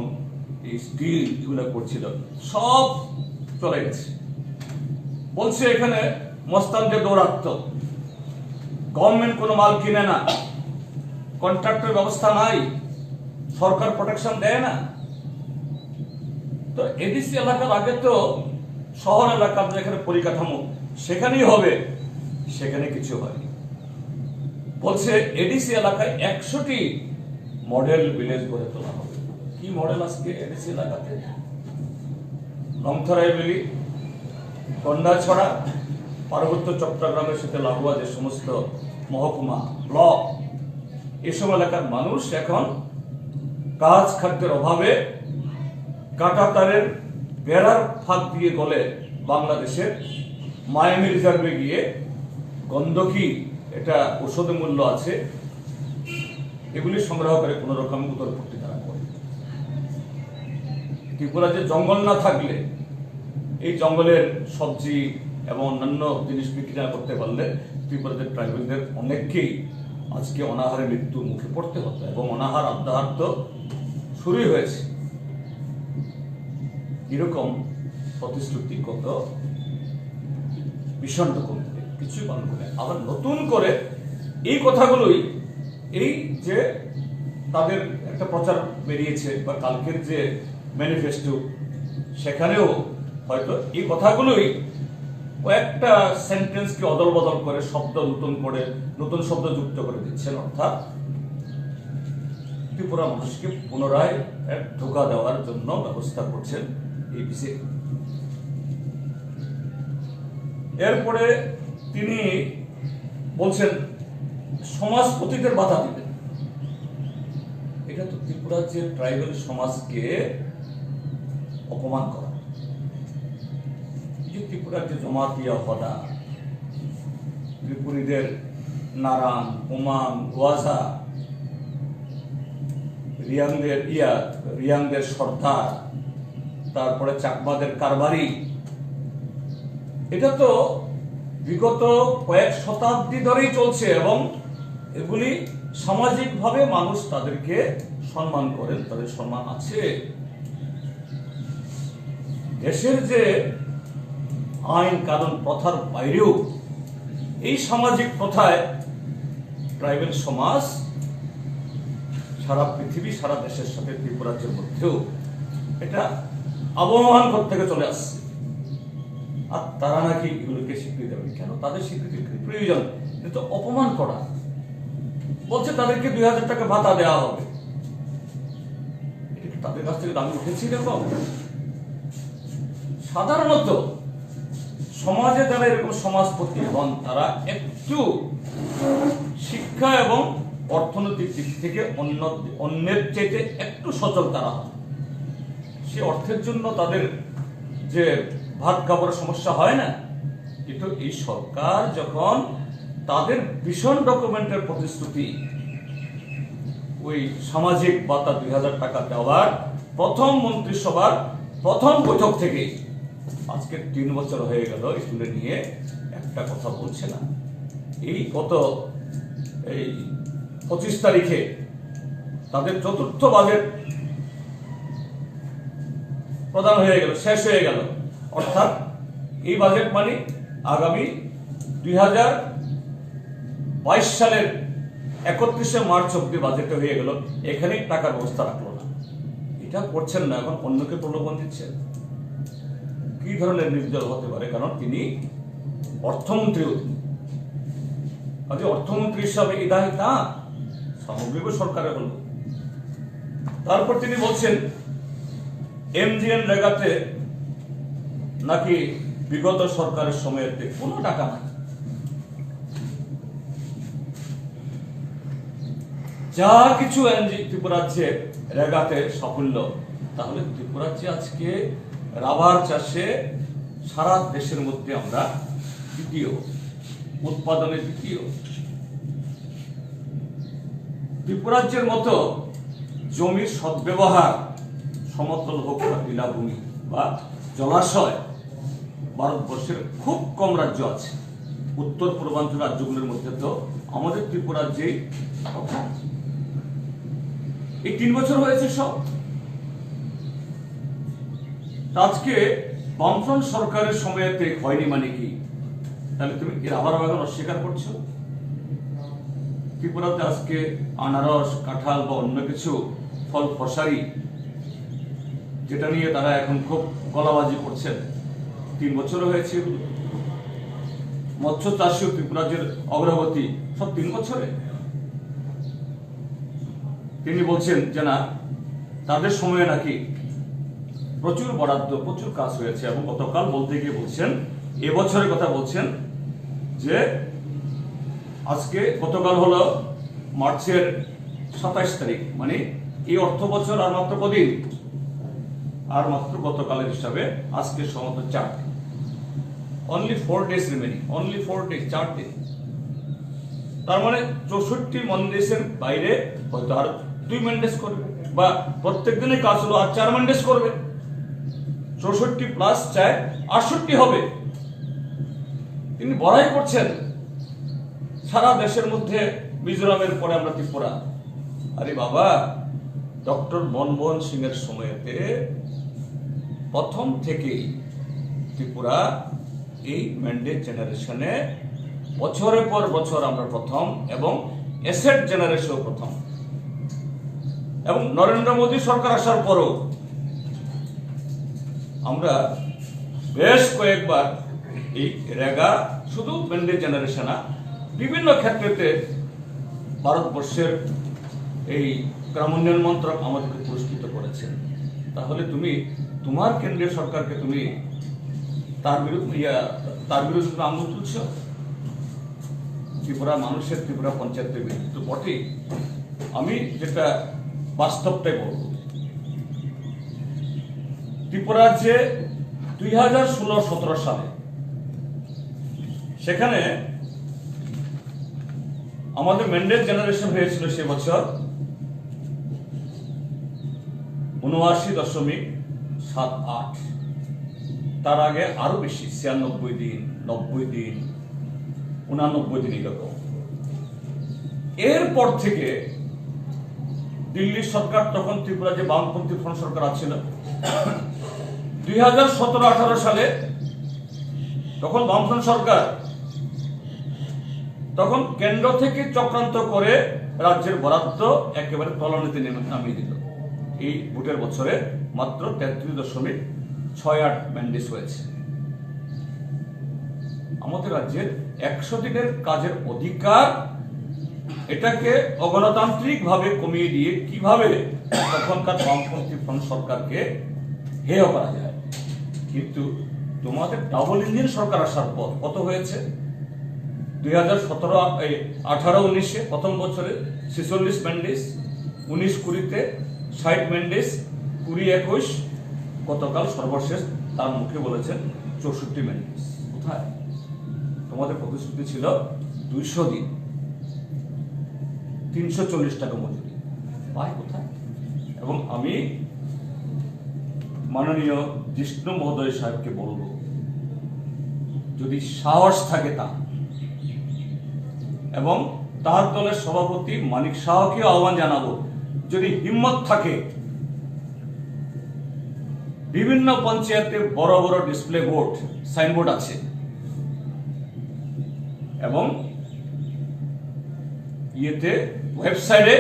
এই স্টিল এগুলো করছিল সব চলে গেছে। বলছে এখানে মস্তানদের দৌরাত্ম, গভর্নমেন্ট কোনো মাল কিনে না, কন্ট্রাক্টর ব্যবস্থা নাই, সরকার প্রোটেকশন দেয় না। তো এডিসি এলাকার আগে তো শহর এলাকার যেখানে পরিকাঠামো সেখানেই হবে, সেখানে কিছু হয়নি। বলছে এডিসি এলাকায় 100টি মডেল ভিলেজ গড়ে তোলা হবে। কি মডেল আজকে এডিসি এলাকাতে? লংথরাই ভ্যালি, কন্ডাছড়া, পার্বত্য চট্টগ্রামের সাথে লাগোয়া যে সমস্ত মহকুমা ব্লক, এসব এলাকার মানুষ এখন কাজ খাদ্যের অভাবে কাঁটাতারের বেড়ার ফাঁক দিয়ে গলে বাংলাদেশের মায়ামি রিজার্ভে গিয়ে গন্ধকি, এটা ঔষধ মূল্য আছে, এগুলি সংগ্রহ করে কোন রকম উদরপূর্তি তারা করে। ত্রিপুরা যে জঙ্গল না থাকলে, এই জঙ্গলের সবজি এবং অন্যান্য জিনিস বিক্রি না করতে পারলে ত্রিপুরাতে ট্রাইবেলদের অনেককেই আজকে অনাহারে মৃত্যুর মুখে পড়তে হতো, এবং অনাহার আত্মহার তো শুরুই হয়েছে। এরকম প্রতিশ্রুতিগত ভীষণ রকম কিছুই পালন করে আবার নতুন করে এই কথাগুলোই, এই যে তাদের একটা প্রচার বেরিয়েছে বা কালকের যে ম্যানিফেস্টো, সেখানেও হয়তো এই কথাগুলোই কয়েকটা সেন্টেন্সকে অদল বদল করে শব্দ নতুন শব্দ যুক্ত করে দিচ্ছেন, অর্থাৎ ত্রিপুরা মানুষকে পুনরায় এক ধোঁকা দেওয়ার জন্য ব্যবস্থা করছেন এই বিষয়ে। এরপরে তিনি বলছেন সমাজপতিদের বাধা দিবেন। এটা তো ত্রিপুরার যে ট্রাইবাল সমাজকে অপমান করা। ত্রিপুরার যে জমাতিয়া হদা, ত্রিপুরীদের নারাং, কুমাং, ওয়াজা, রিয়াংদের সর্দার, তারপরে চাকমাদের কারবারি, এটা তো বিগত কয়েক শতাব্দী ধরেই চলছে, এবং এগুলি সামাজিকভাবে মানুষ তাদেরকে সম্মান করেন, তাদের সম্মান আছে। দেশের যে আইন কানুন প্রথার বাইরেও এই সামাজিক প্রথায় ট্রাইবেল সমাজ সারা পৃথিবী, সারা দেশের সাথে ত্রিপুরাজ্যের মধ্যেও এটা অবমান করতে চলে আসছে। আর তারা নাকি এগুলোকে স্বীকৃতি দেবে। কেন তাদের স্বীকৃতির প্রয়োজন? কিন্তু অপমান করা। বলছে তাদেরকে 2000 টাকা ভাতা দেওয়া হবে। এটা তাদের কাছ থেকে দাবি উঠেছি। দেখো, সাধারণত সমাজে যারা এরকম সমাজপতি হন, তারা একটু শিক্ষা এবং অর্থনৈতিক দিক থেকে অন্যের চাইতে একটু সচল তারা হন। সে অর্থের জন্য তাদের যে ভাত কাপড়ের সমস্যা হয় না, কিন্তু এই সরকার যখন তাদের ভীষণ ডকুমেন্টের প্রতিশ্রুতি, ওই সামাজিক ভাতা 2000 টাকা দেওয়ার প্রথম মন্ত্রিসভার প্রথম বৈঠক থেকে আজকে 3 বছর হয়ে গেল, স্কুলে নিয়ে একটা কথা বলছে না। এই গত 25 তারিখে তাদের চতুর্থ বাজেট প্রদান হয়ে গেল, শেষ হয়ে গেল। অর্থাৎ এই বাজেট মানে আগামী 2022 সালের 31শে মার্চ অব্দি বাজেট হয়ে গেল, এখানে টাকার ব্যবস্থা রাখলো না। এটা করছেন না, এখন অন্যকে প্রলোভন দিচ্ছেন। কি ধরনের নির্দল হতে পারে? কারণ তিনি অর্থমন্ত্রী, অর্থমন্ত্রী হিসাবে এই দায় তা সামগ্রিক সরকারের হল। তারপর তিনি বলছেন এমজিএন রেগাতে নাকি বিগত সরকারের সময়েতে কোনো টাকা নাই। যা কিছু ত্রিপুরাজ্যে রেগাতে সাফল্য, তাহলে ত্রিপুরাজ্যে আজকে রাবার চাষে সারা দেশের মধ্যে আমরা দ্বিতীয়, উৎপাদনে দ্বিতীয়। ত্রিপুরাজ্যের মতো জমির সদ্ব্যবহার, সমতল হোক বা লীলাভূমি বা জলাশয়, ভারতবর্ষের খুব কম রাজ্য আছে। উত্তর পূর্বাঞ্চল রাজ্যগুলোর মধ্যে তো আমাদের ত্রিপুরাজ্যেই প্রথম। এই 3 বছর হয়েছে সব। আজকে বামফ্রন্ট সরকারের সময়তে হয়নি মানে কি? তাহলে তুমি এর আবার বাগান অস্বীকার করছো? ত্রিপুরাতে আজকে আনারস, কাঁঠাল বা অন্য কিছু ফল ফসারি, যেটা নিয়ে তারা এখন খুব গলাবাজি করছেন, 3 বছর হয়েছে। মৎস্য চাষীও ত্রিপুরাজ্যের অগ্রগতি সব 3 বছরে। তিনি বলছেন যে না, তাদের সময়ে নাকি প্রচুর বরাদ্দ, প্রচুর কাজ হয়েছে, এবং গতকাল বলতে গিয়ে বলছেন, এবছরের কথা বলছেন যে আজকে গতকাল হলো মার্চের 27 তারিখ, মানে এই অর্থ বছর আর মাত্র কদিন, আর মাত্র গতকালের হিসাবে আজকে সমস্ত 4 দিন, only 4 days remaining, only 4 days, 4 দিন। তার মানে 64 মন্দিরের বাইরে হয়তো আর 2 ম্যান্ডেজ করবে, বা প্রত্যেক দিনে কাজ হলো আর 4 ম্যান্ডেজ করবে। 64 প্লাস চায় 68 হবে। তিনি বড়াই করছেন সারা দেশের মধ্যে মিজোরামের পরে আমরা ত্রিপুরা। আরে বাবা, ডক্টর মনমোহন সিং এর সময়তে প্রথম থেকেই ত্রিপুরা এই ম্যান্ডেট জেনারেশনে বছরের পর বছর আমরা প্রথম, এবং অ্যাসেট জেনারেশন প্রথম। এবং নরেন্দ্র মোদী সরকার আসার পরও আমরা বেশ কয়েকবার এই রেগা, শুধু ম্যান্ডেট জেনারেশন না, বিভিন্ন ক্ষেত্রেতে ভারতবর্ষের এই গ্রামোন্নয়ন মন্ত্রক আমাদেরকে পুরস্কৃত করেছেন। তাহলে তুমি তোমার কেন্দ্রীয় সরকারকে তুমি তার বিরুদ্ধে তুমি আঙুল তুলছ। ত্রিপুরা মানুষের, ত্রিপুরা পঞ্চায়েতের বিরুদ্ধে তো বটেই। আমি যেটা বাস্তবটাই বলব, ত্রিপুরা যে 2016-17 সালে সেখানে আমাদের ম্যান্ডেট জেনারেশন হয়েছিল সে বছর 79.78। তার আগে আরো বেশি, 96 দিন, 90 দিন, 89 দিন এরকম। এরপর থেকে দিল্লি সরকার, তখন ত্রিপুরা যে বামপন্থী ফ্রন্ট সরকার আছিল, 2017-18 সালে তখন বামফ্রন্ট সরকার তখন কেন্দ্র থেকে চক্রান্ত করে রাজ্যের বরাদ্দ একেবারে তলানিতে নামিয়ে দিল। এই ভোটের বছরে মাত্র 33.68 ম্যান্ডেজ হয়েছে। আমাদের রাজ্যের 100 দিনের কাজের অধিকার, এটাকে অগণতান্ত্রিক ভাবে কমিয়ে দিয়ে কিভাবে তখনকার বামপন্থী ফ্রন্ট সরকারকে হেয় করা যায়। কিন্তু তোমাদের ডাবল ইঞ্জিন সরকার আসার পর কত হয়েছে? 2017-18-19 প্রথম বছরে 46 ম্যান্ডেজ, 19-20-তে 60 ম্যান্ডেজ, 20-21 গতকাল সর্বশেষ তার মুখে বলেছেন 64 ম্যান্ডেজ। কোথায়? তোমাদের প্রতিশ্রুতি ছিল 200 দিন, 340 টাকা মজুরি, পায় কোথায়? এবং আমি মাননীয় জিষ্ণু মহোদয় সাহেবকে বলব, যদি সাহস থাকে তা, এবং তার দলের সভাপতি মানিক শাহকে আহ্বান জানাবো, যদি হিম্মত থাকে বিভিন্ন পঞ্চায়েতে বড় বড় ডিসপ্লে বোর্ড, সাইনবোর্ড আছে, এবং ইয়েতে ওয়েবসাইটে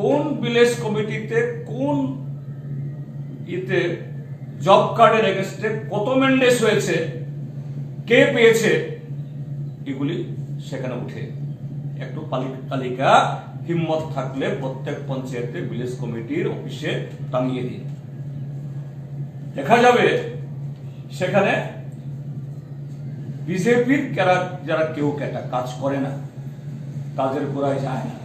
কোন ভিলেজ কমিটিতে কোন ইতে জব কার্ডের এগেনস্টে কত ম্যান্ডেজ হয়েছে, কে পেয়েছে, এগুলি সেখানে উঠে একটু তালিকা হিম্মত থাকলে প্রত্যেক পঞ্চায়েতে ভিলেজ কমিটির অফিসে টাঙিয়ে দিন। দেখা যাবে সেখানে বিজেপির যারা কেউ কাজ করে না, কাজের গোড়ায় যায় না,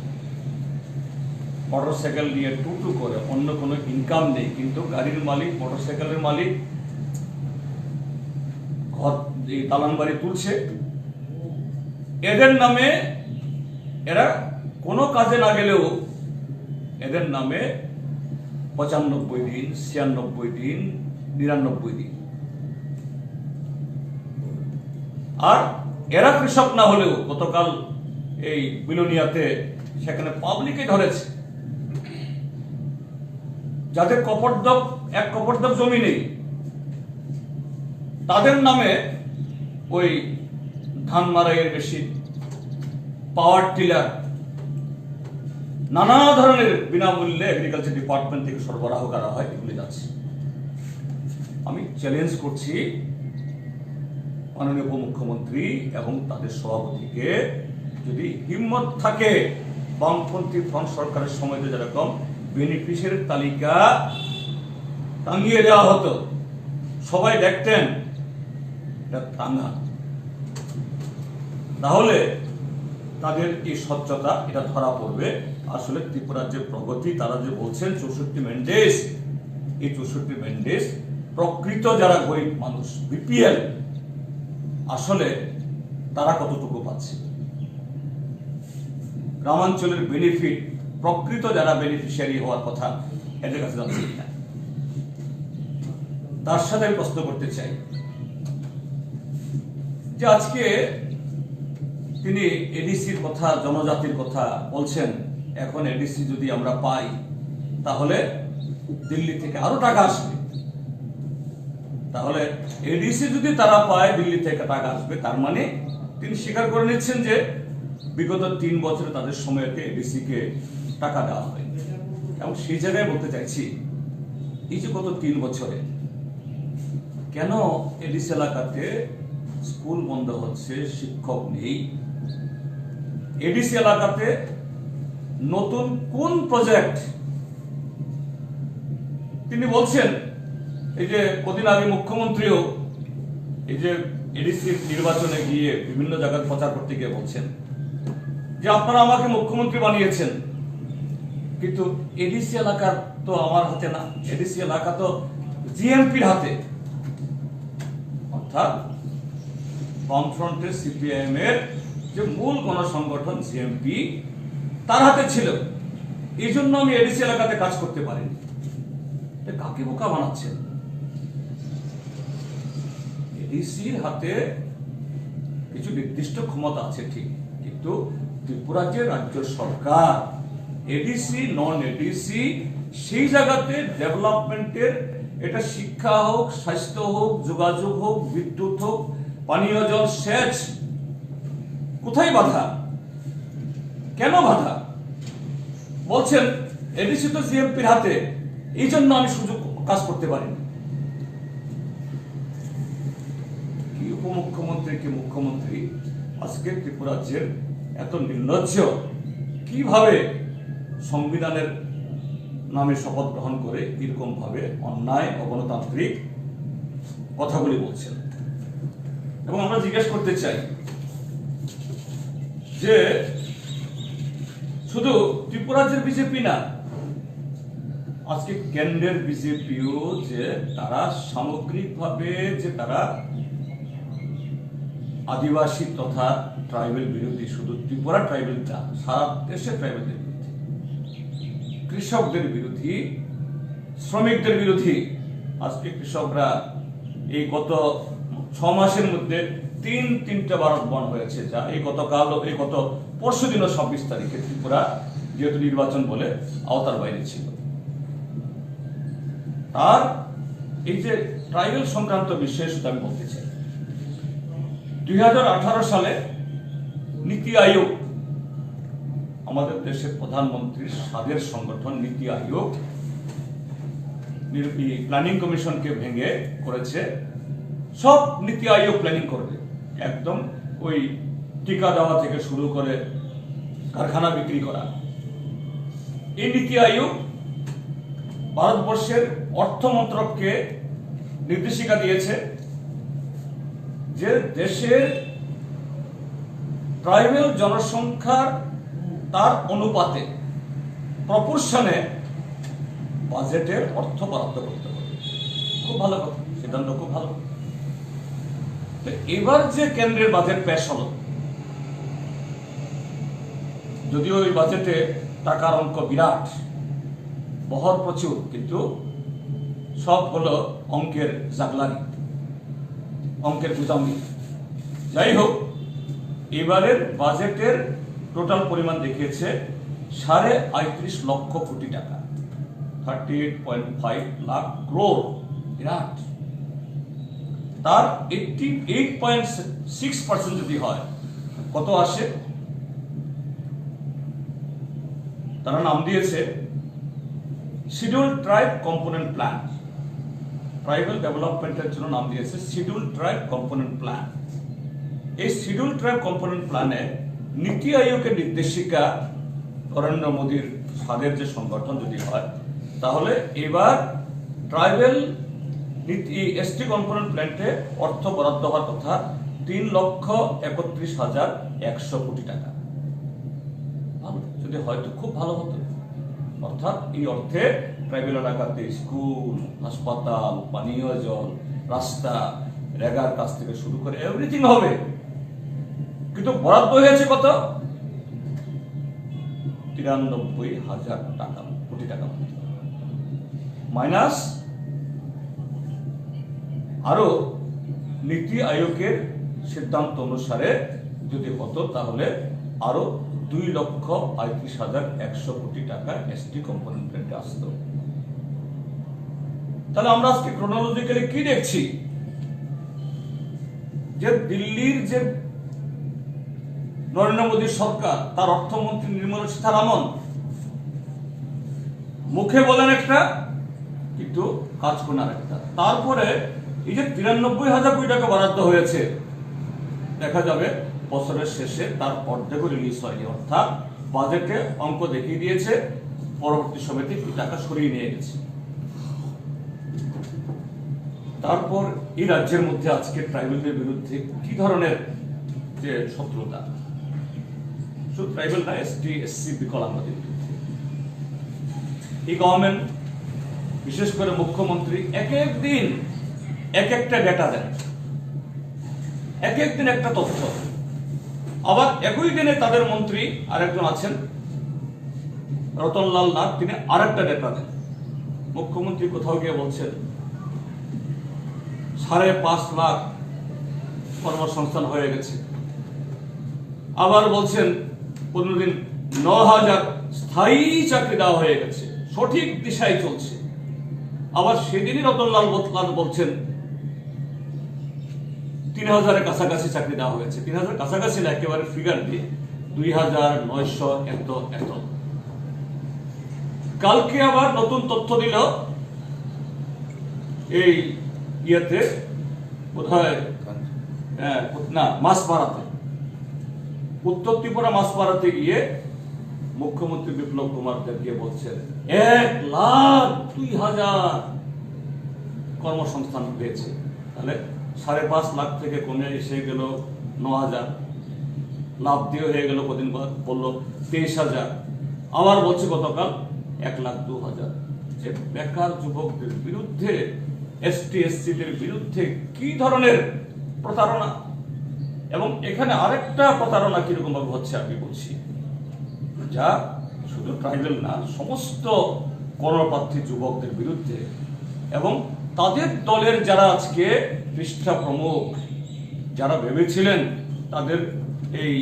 মোটরসাইকেল নিয়ে টুটু করে, অন্য কোনো ইনকাম নেই, কিন্তু গাড়ির মালিক, মোটরসাইকেলের মালিক, ঘর দালান বাড়ি তুলছে, এদের নামে, এরা কোনো কাজে না গেলেও এদের নামে 95 দিন, 96 দিন, 99 দিন। আর এরা কৃষক না হলেও গতকাল এই বিলোনিয়াতে সেখানে পাবলিকে ধরেছে, যাদের এক কপরদপ জমি নেই, তাদের নামে ওই ধান মারাইয়ের মেশিন, পাওয়ার টিলার, নানা ধরনের বিনামূল্যে এগ্রিকালচার ডিপার্টমেন্ট থেকে সরবরাহ করা হয়, এগুলি যাচ্ছে। আমি চ্যালেঞ্জ করছি মাননীয় উপমুখ্যমন্ত্রী এবং তাদের সভাপতিকে, যদি হিম্মত থাকে বামপন্থী ফ্রন্ট সরকারের সময়তে যেরকম বেনিফিশিয়ারির তালিকা টাঙিয়ে দেওয়া হতো, সবাই দেখতেন এটা টাঙা, তাহলে তাদের এই স্বচ্ছতা এটা ধরা পড়বে। আসলে ত্রিপুরার যে প্রগতি, তারা যে বলছেন 64 ম্যান্ডেজ, এই 64 ম্যান্ডেজ প্রকৃত যারা গরিব মানুষ, বিপিএল, আসলে তারা কতটুকু পাচ্ছে? গ্রামাঞ্চলের বেনিফিট প্রকৃত যারা বেনিফিশিয়ারি হওয়ার কথা এদের কাছে যাচ্ছে কিনা। তার সাথে আমি প্রশ্ন করতে চাই যে আজকে তিনি এডিসির কথা, জনজাতির কথা বলছেন। এখন এডিসি যদি আমরা পাই তাহলে দিল্লি থেকে আরো টাকা আসবে। তাহলে এডিসি যদি তারা পায়, দিল্লি থেকে টাকা আসবে, তার মানে তিনি স্বীকার করে নিচ্ছেন যে বিগত 3 বছরে তাদের সময়কে এডিসি কে টাকা দেওয়া হয়। এবং সেই জায়গায় বলতে চাইছি, এই যে গত 3 বছরে কেন এডিসি এলাকাতে স্কুল বন্ধ হচ্ছে, শিক্ষক নেই? এডিসি এলাকাতে নতুন কোন প্রজেক্ট? তিনি বলছেন, এই যে কদিন আগে মুখ্যমন্ত্রীও এই যে এডিসি নির্বাচনে গিয়ে বিভিন্ন জায়গায় প্রচার করতে গিয়ে বলছেন যে আপনারা আমাকে মুখ্যমন্ত্রী বানিয়েছেন, কিন্তু এডিসি এলাকার তো আমার হাতে না, এডিসি এলাকা তো জিএমপির হাতে। অর্থাৎ বামফ্রন্টের সিপিআইএম এর যে মূল গণসংগঠন জিএমপি, তার হাতে ছিল। এই জন্য আমি এডিসি এলাকাতে কাজ করতে পারিনি। কাকে বোকা বানাচ্ছেন? এডিসির হাতে কিছু নির্দিষ্ট ক্ষমতা আছে ঠিক, কিন্তু ত্রিপুরা যে রাজ্য সরকার, এডিসি নন এডিসি, সেই জায়গাতে ডেভেলপমেন্টের, এটা শিক্ষা হোক, স্বাস্থ্য হোক, যোগাযোগ হোক, বিদ্যুৎ হোক, পানীয় জল, সেচ, কোথায় বাধা? কেন বাধা? বলছেন এডিসি তো জিএমপির হাতে, এই জন্য আমি সুযোগ কাজ করতে পারিনি। কি উপমুখ্যমন্ত্রী, কি মুখ্যমন্ত্রী, আজকে ত্রিপুরা রাজ্যের এত নির্লজ্জ, কিভাবে সংবিধানের নামে শপথ গ্রহণ করে এরকম ভাবে অন্যায়, অগণতান্ত্রিক কথাগুলি বলছেন। এবং আমরা জিজ্ঞেস করতে চাই যে শুধু ত্রিপুরা রাজ্যের বিজেপি না, আজকে কেন্দ্রের বিজেপিও যে তারা সামগ্রিকভাবে যে তারা আদিবাসী তথা ট্রাইবেল বিরোধী, শুধু ত্রিপুরা ট্রাইবেল না, সারা দেশের ট্রাইবেলদের বিরোধী, কৃষকদের বিরোধী, শ্রমিকদের বিরোধী। আজকে কৃষকরা এই গত 6 মাসের মধ্যে তিনটা ভারত বন্ধ হয়েছে, যা এই গত পরশু দিন 26 তারিখে ত্রিপুরা যেহেতু নির্বাচন বলে আওতার বাইরে ছিল। আর এই যে ট্রাইবেল সংক্রান্ত বিষয়ে শুধু আমি বলতে চাই, 2018 সালে নীতি আয়োগ, আমাদের দেশের প্রধানমন্ত্রীর স্বাদের সংগঠন নীতি আয়োগ, প্ল্যানিং কমিশনকে ভেঙে করেছে সব নীতি আয়োগ প্ল্যানিং করবে, একদম ওই টিকা দেওয়া থেকে শুরু করে কারখানা বিক্রি করা। এই নীতি আয়োগ ভারতবর্ষের অর্থ মন্ত্রককে নির্দেশিকা দিয়েছে যে দেশের ট্রাইবেল জনসংখ্যার তার অনুপাতে, প্রপোর্শনে বাজেটের অর্থ বরাদ্দ করতে হবে। খুব ভালো কথা, সিদ্ধান্ত খুব ভালো। তো এবার যে কেন্দ্রের বাজেট পেশ হলো, যদিও ওই বাজেটে টাকার অঙ্ক বিরাট, বহর প্রচুর, কিন্তু সব হলো অঙ্কের জাগলানি, অঙ্কের গুজামি। যাই হোক, এবারের বাজেটের টোটাল পরিমাণ দেখিয়েছে ৩৫.৫ লক্ষ কোটি টাকা, 38.5 লাখ ক্রোড়, বিরাট। তার 88.6% যদি হয়, কত আসে? তারা নাম দিয়েছে schedule tribe component plan, tribal ডেভেলপমেন্টের জন্য নাম দিয়েছে শিডিউল ট্রাইব কম্পোনেন্ট প্ল্যান। এই শিডিউল ট্রাইব কম্পোনেন্ট প্ল্যানে নীতি আয়োগের নির্দেশিকা, নরেন্দ্র মোদীর স্বাদের যে সংগঠন যদি হয়, তাহলে এবার ট্রাইবেল এসটি কম্পোনেন্ট প্ল্যান্টে অর্থ বরাদ্দ হওয়ার কথা ৩,৩১,১০০ কোটি টাকা। যদি হয়তো খুব ভালো হতো। অর্থাৎ এই অর্থে ট্রাইবেল এলাকাতে স্কুল, হাসপাতাল, পানীয় জল, রাস্তা, রেগার কাজ থেকে শুরু করে এভরিথিং হবে। কিন্তু বরাদ্দ হয়েছে কত? 93,000 টাকা, কোটি টাকা, মাইনাস আরো নীতি আয়োগের সিদ্ধান্ত অনুসারে যদি হতো তাহলে আরো 2,35,100 কোটি টাকা এসটি কম্পোনেন্টে আসতো। তাহলে আমরা আজকে ক্রোনোলজিক্যালি কি দেখছি, যে দিল্লির যে নরেন্দ্র মোদী সরকার, তার অর্থমন্ত্রী নির্মলা সীতারামন মুখে বলেন একটা, কিন্তু কাজ করেন আরেকটা। তারপরে এই যে 93,000 কোটি টাকা বরাদ্দ হয়েছে, দেখা যাবে বছরের শেষে তার অর্ধেকও রিলিজ হয়নি, অর্থাৎ বাজেটে অঙ্ক দেখিয়ে দিয়েছে, পরবর্তী সময়তে এই টাকা সরিয়ে নিয়ে গেছে। তারপর এই রাজ্যের মধ্যে আজকে ট্রাইবেলদের বিরুদ্ধে কি ধরনের যে শত্রুতা, শুধু ট্রাইবেল না, এসটি এসসি বিকলাঙ্গদের বিরুদ্ধে এই গভর্নমেন্ট, বিশেষ করে মুখ্যমন্ত্রী এক এক দিন এক একটা ডেটা দেন, এক এক দিন একটা তথ্য। আবার একই দিনে তাদের মন্ত্রী আরেকজন আছেন রতনলাল নাথ, তিনি আরেকটা ডেটা দেন। মুখ্যমন্ত্রী কোথাও গিয়ে বলছেন 5.5 লাখ কর্মসংস্থান হয়ে গেছে, আবার বলছেন 15 দিন 9,000 স্থায়ী চাকরি দেওয়া হয়ে গেছে, সঠিক দিশায় চলছে। আবার সেদিনই রতনলাল বলছেন 3,000-এর কাছাকাছি চাকরি দেওয়া হয়েছে। 3,000 কাছাকাছি না, একেবারে ফিগার দিয়ে 2,900 এত। কালকে আবার নতুন তথ্য দিল, এই ইয়েতে কোথায় না মাসপাড়াতে, উত্তর ত্রিপুরা মাসপাড়াতে গিয়ে মুখ্যমন্ত্রী বিপ্লব কুমার দেব গিয়ে বলছেন 1,02,000 কর্মসংস্থান পেয়েছে। তাহলে 5.5 লাখ থেকে কমে এসে গেল 9,000, লাভ দিয়ে হয়ে গেল কদিন পর বললো 23,000, আবার বলছে গতকাল 1,02,000। যে বেকার যুবকদের বিরুদ্ধে, এসটি এসসিদের বিরুদ্ধে কি ধরনের প্রতারণা, এবং এখানে আরেকটা প্রতারণা কিরকম ভাবে হচ্ছে আমি বলছি, যা শুধু ট্রাইবেল না, সমস্ত কর্মপ্রার্থী যুবকদের বিরুদ্ধে, এবং তাদের দলের যারা আজকে পৃষ্ঠা প্রমুখ, যারা ভেবেছিলেন তাদের এই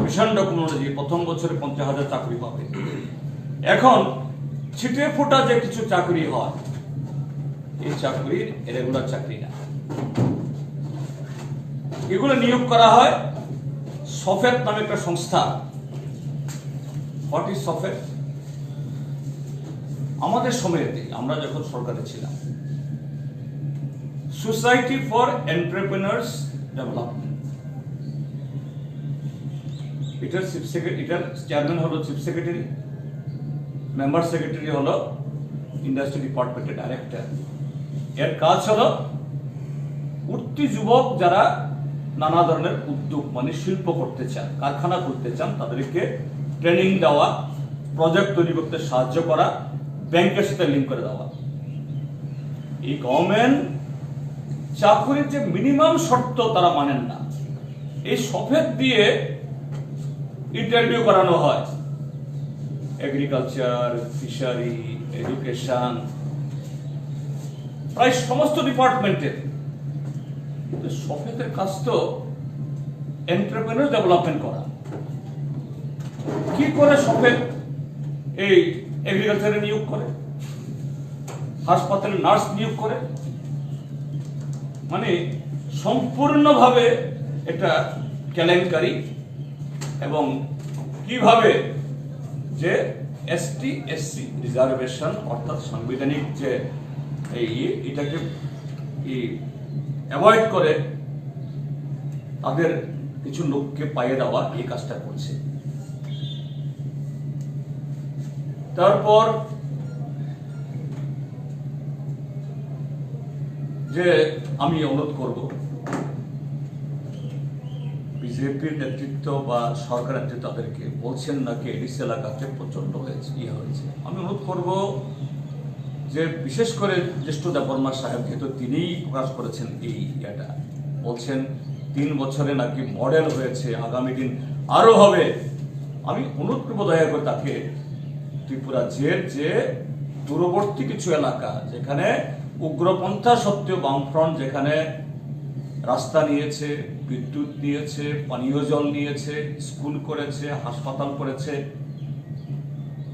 মিশন ডকুমেন্টারি প্রথম বছরে 50,000 চাকরি পাবে, এখন ছিটে ফোটা যে কিছু চাকরি হয়, এই চাকরি রেগুলার চাকরি না, এগুলো নিয়োগ করা হয় সফেদ নামে একটা সংস্থা। হোয়াট ইজ সফেদ? আমাদের সময়েতে, আমরা যখন সরকারে ছিলাম, সোসাইটি ফর এন্টারপ্রেনার্স ডেভেলপমেন্ট, এটার চিফ সেক্রেটারি, এটার চেয়ারম্যান হলো চিফ সেক্রেটারি, মেম্বার সেক্রেটারি হলো ইন্ডাস্ট্রি ডিপার্টমেন্টের ডাইরেক্টর। এর কাজ হলো উঠতি যুবক যারা নানা ধরনের উদ্যোগ, মানে শিল্প করতে চান, কারখানা করতে চান, তাদেরকে ট্রেনিং দেওয়া, প্রজেক্ট তৈরি করতে সাহায্য করা, ব্যাংকের সাথে লিঙ্ক করে দেওয়া। এই গভর্নমেন্ট চাকরির যে মিনিমাম শর্ত তারা মানেন না, এই সফেদ দিয়ে ইন্টারভিউ করানো হয়, এগ্রিকালচার, ফিশারি, এডুকেশন, প্রায় সমস্ত ডিপার্টমেন্টের। সফেদের কাজ তো এন্টারপ্রেনার ডেভেলপমেন্ট করা। কি করে সফেদ এই এগ্রিকালচারে নিয়োগ করে, হাসপাতালে নার্স নিয়োগ করে, মানে সম্পূর্ণভাবে এটা কেলেঙ্কারি। এবং কিভাবে যে এসটি এসসি রিজার্ভেশন, অর্থাৎ সাংবিধানিক যে এটাকে অ্যাভয়েড করে তাদের কিছু লোককে পাইয়ে দেওয়া, এই কাজটা করছে। তারপর যে আমি অনুরোধ করব, বিজেপির নেতৃত্ব বা সরকার নেতৃত্ব তাদেরকে বলছেন নাকি এডিসি এলাকাতে প্রচন্ড হয়েছে, আমি অনুরোধ করব যে বিশেষ করে জ্যেষ্ঠ দেববর্মা সাহেব, যেহেতু তিনিই প্রকাশ করেছেন এই এটা, বলছেন 3 বছরে নাকি মডেল হয়েছে, আগামী দিন আরো হবে, আমি অনুরোধ করবো দয়া করে তাকে ত্রিপুরা যে দূরবর্তী কিছু এলাকা যেখানে উগ্রপন্থা সত্ত্বেও বামফ্রন্ট যেখানে রাস্তা নিয়েছে, বিদ্যুৎ নিয়েছে, পানীয় জল নিয়েছে, স্কুল করেছে, হাসপাতাল করেছে,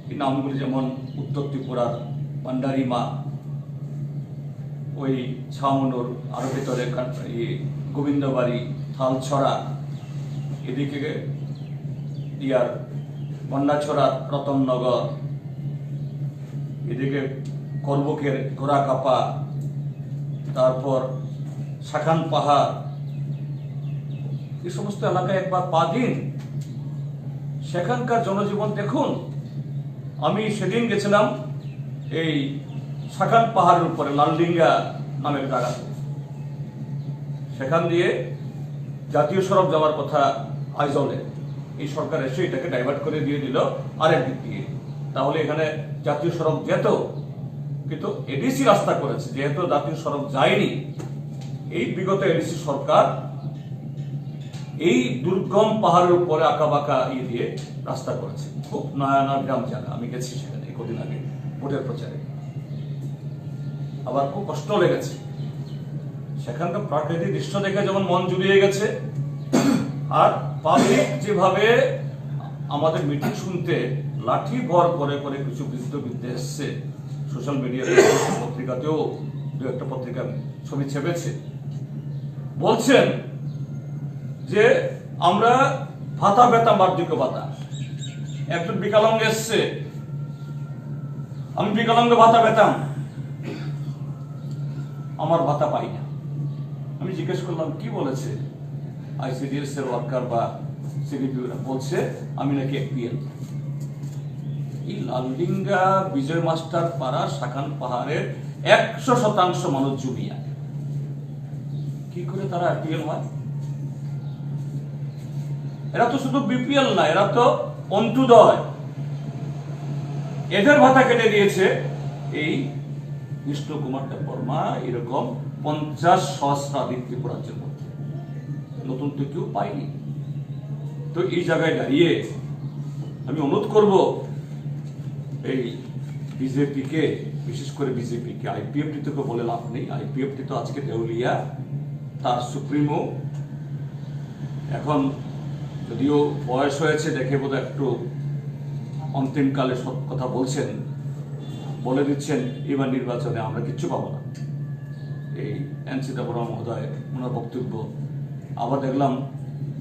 এই নামগুলি যেমন উত্তর ত্রিপুরার পান্ডারিমা, ওই ছাউনুর, আরো ভেতরে গোবিন্দবাড়ি, থালছড়া, এদিকে ইয়ার বন্যাছড়ার রতননগর, এদিকে করবকের গোড়াকাপা, তারপর শাখান পাহাড়, এই সমস্ত এলাকায় একবার পা দিন, সেখানকার জনজীবন দেখুন। আমি সেদিন গেছিলাম এই শাখান পাহাড়ের উপরে লালডিঙ্গা নামের জায়গাতে, সেখান দিয়ে জাতীয় সড়ক যাওয়ার কথা আইজলে, এই সরকার এসে এটাকে ডাইভার্ট করে দিয়ে দিল আরেক দিক দিয়ে, তাহলে এখানে জাতীয় সড়ক যেত। কিন্তু এডিসি রাস্তা করেছে, যেহেতু জাতীয় সড়ক যায়নি, এই বিগত এডিসি সরকার এই দুর্গম পাহাড়ের উপরে আঁকা বাঁকা দিয়ে রাস্তা করেছে। খুব নয়া গ্রাম জায়গা, আমি গেছি সেখানে কদিন আগে ভোটের প্রচারে, আবার খুব কষ্ট লেগেছে। সেখানকার প্রাকৃতিক দৃশ্য দেখে যেমন মন জুড়িয়ে গেছে, আর পাবলিক যেভাবে আমাদের মিটিং শুনতে লাঠি ভর করে করে কিছু বৃদ্ধ এসছে, সোশ্যাল মিডিয়াতে, পত্রিকাতেও দু একটা পত্রিকা ছবি ছেপেছে, বলছেন যে আমরা ভাতা পেতাম, বার্ধক্য ভাতা। একজন বিকলাঙ্গ এসছে, আমি বিকলাঙ্গ ভাতা পেতাম, আমার ভাতা পাই না। আমি জিজ্ঞেস করলাম কি বলেছে, আইসিডিএস এর ওয়ার্কার বা সিডিপি বলছে আমি নাকি এফপিএল। এই লালডিঙ্গা, বিজয় মাস্টার পাড়া, শাখান পাহাড়ের 100% মানুষ জুবিয়া, কি করে তারা এফপিএল হয়? এরা তো শুধু বিপিএল না, এরা তো অন্তুদয়। এদের ভাতা কেটে দিয়েছে এই কৃষ্ণ কুমার দেববর্মা, এরকম 50 সহস্রাধিক ত্রিপুরাজ্যের মধ্যে, নতুন তো কেউ পাইনি। তো এই জায়গায় দাঁড়িয়ে আমি অনুরোধ করব এই বিজেপিকে, বিশেষ করে বিজেপিকে, আইপিএফটি থেকে বলে লাভ নেই, আইপিএফটি তো আজকে দেউলিয়া, তার সুপ্রিমো এখন যদিও বয়স হয়েছে দেখে বোধহয় একটু অন্তিমকালে সব কথা বলছেন, বলে দিচ্ছেন এবার নির্বাচনে আমরা কিচ্ছু পাবো না। এই এনসি দেববর্মা মহোদয় ওনার বক্তব্য, আবার দেখলাম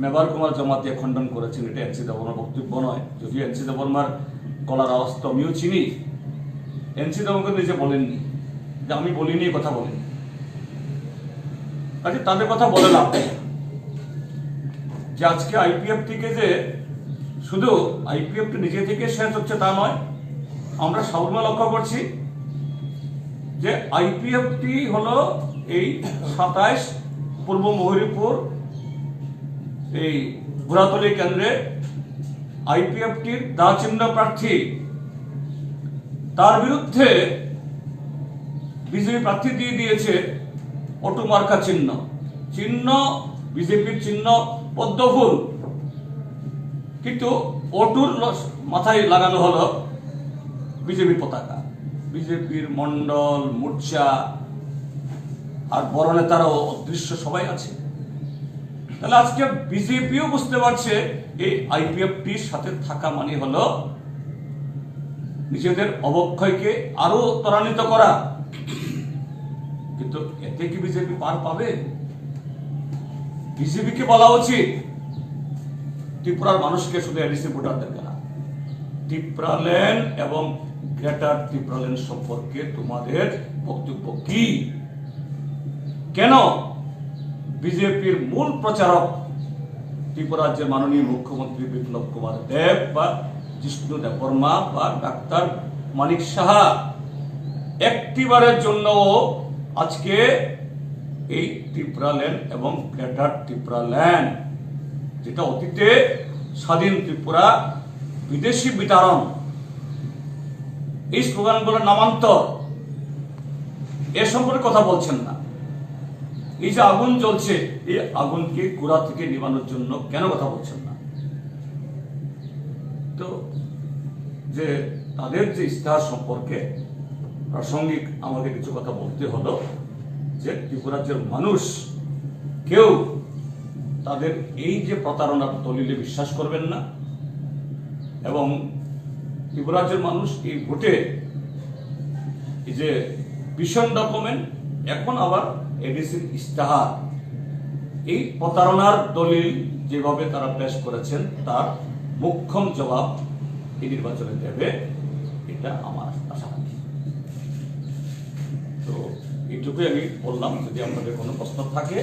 মেবার কুমার জমাতিয়া খণ্ডন করেছেন, এটা এনসি দেববর্মার বক্তব্য নয়। যদিও এনসি দেববর্মার গলার আওয়াজ তো আমিও চিনি, এনসি দেববর্মা নিজে বলেননি যে আমি বলিনি, কথা বলেনি। আচ্ছা, তাদের কথা বলে লাভ নেই যে আজকে আইপিএফটিকে যে শুধু আইপিএফটি নিজে থেকে শেষ হচ্ছে তা নয়, আমরা সবসময় লক্ষ্য করছি যে আইপিএফটি হলো এই 27 পূর্ব মহীরপুর এই ঘোড়াতলি কেন্দ্রে আইপিএফটির দা চিহ্ন প্রার্থী, তার বিরুদ্ধে বিজেপি প্রার্থী দিয়ে দিয়েছে অটু মার্কা চিহ্ন, বিজেপির চিহ্ন পদ্মফুল, কিন্তু অটুর মাথায় লাগানো হলো বিজেপির পতাকা। বিজেপির মন্ডল, মোর্চা আর বড় নেতারাও অদৃশ্য সবাই আছে। তাহলে আজকে বিজেপিও বুঝতে পারছে এই আইপিএফটির সাথে থাকা মানে হলো নিজেদের অবক্ষয়কে আরো ত্বরান্বিত করা। কিন্তু এতে কি বিজেপি পার পাবে? বিজেপিকে বলা উচিত ত্রিপুরার মানুষকে, শুধু এডিসি ভোটারদেরকে না, ত্রিপুরাল্যান্ড এবং গ্রেটার ত্রিপুরাল্যান্ড সম্পর্কে তোমাদের বক্তব্য কি? কেন বিজেপির মূল প্রচারক ত্রিপুরার যে মাননীয় মুখ্যমন্ত্রী বিপ্লব কুমার দেব বা জিষ্ণু দেববর্মা বা ডাক্তার মানিক সাহা একটিবারের জন্য আজকে এই ত্রিপুরাল্যান্ড এবং গ্রেটার ত্রিপুরাল্যান্ড, যেটা অতীতে স্বাধীন ত্রিপুরা, বিদেশি বিতাড়ন, এই স্লোগানগুলোর নামান্তর, এ সম্পর্কে কথা বলছেন না। এই যে আগুন জ্বলছে, এই আগুনকে গোড়া থেকে নিবানোর জন্য কেন কথা বলছেন না? তো যে তাদের যে ইস্তেহার সম্পর্কে প্রাসঙ্গিক আমাকে কিছু কথা বলতে হলো যে ত্রিপুরাজ্যের মানুষ কেউ তাদের এই যে প্রতারণার দলিলে বিশ্বাস করবেন না, এবং ত্রিপুরাজ্যের মানুষ এই ভোটে এই যে ভিশন ডকুমেন্ট, এখন আবার এডিসির ইস্তেহার, এই প্রতারণার দলিল যেভাবে তারা পেশ করেছেন তার মোক্ষম জবাব এই নির্বাচনে দেবে, এটা আমার আশা রাখি। তো এইটুকুই আমি বললাম, যদি আপনাদের কোনো প্রশ্ন থাকে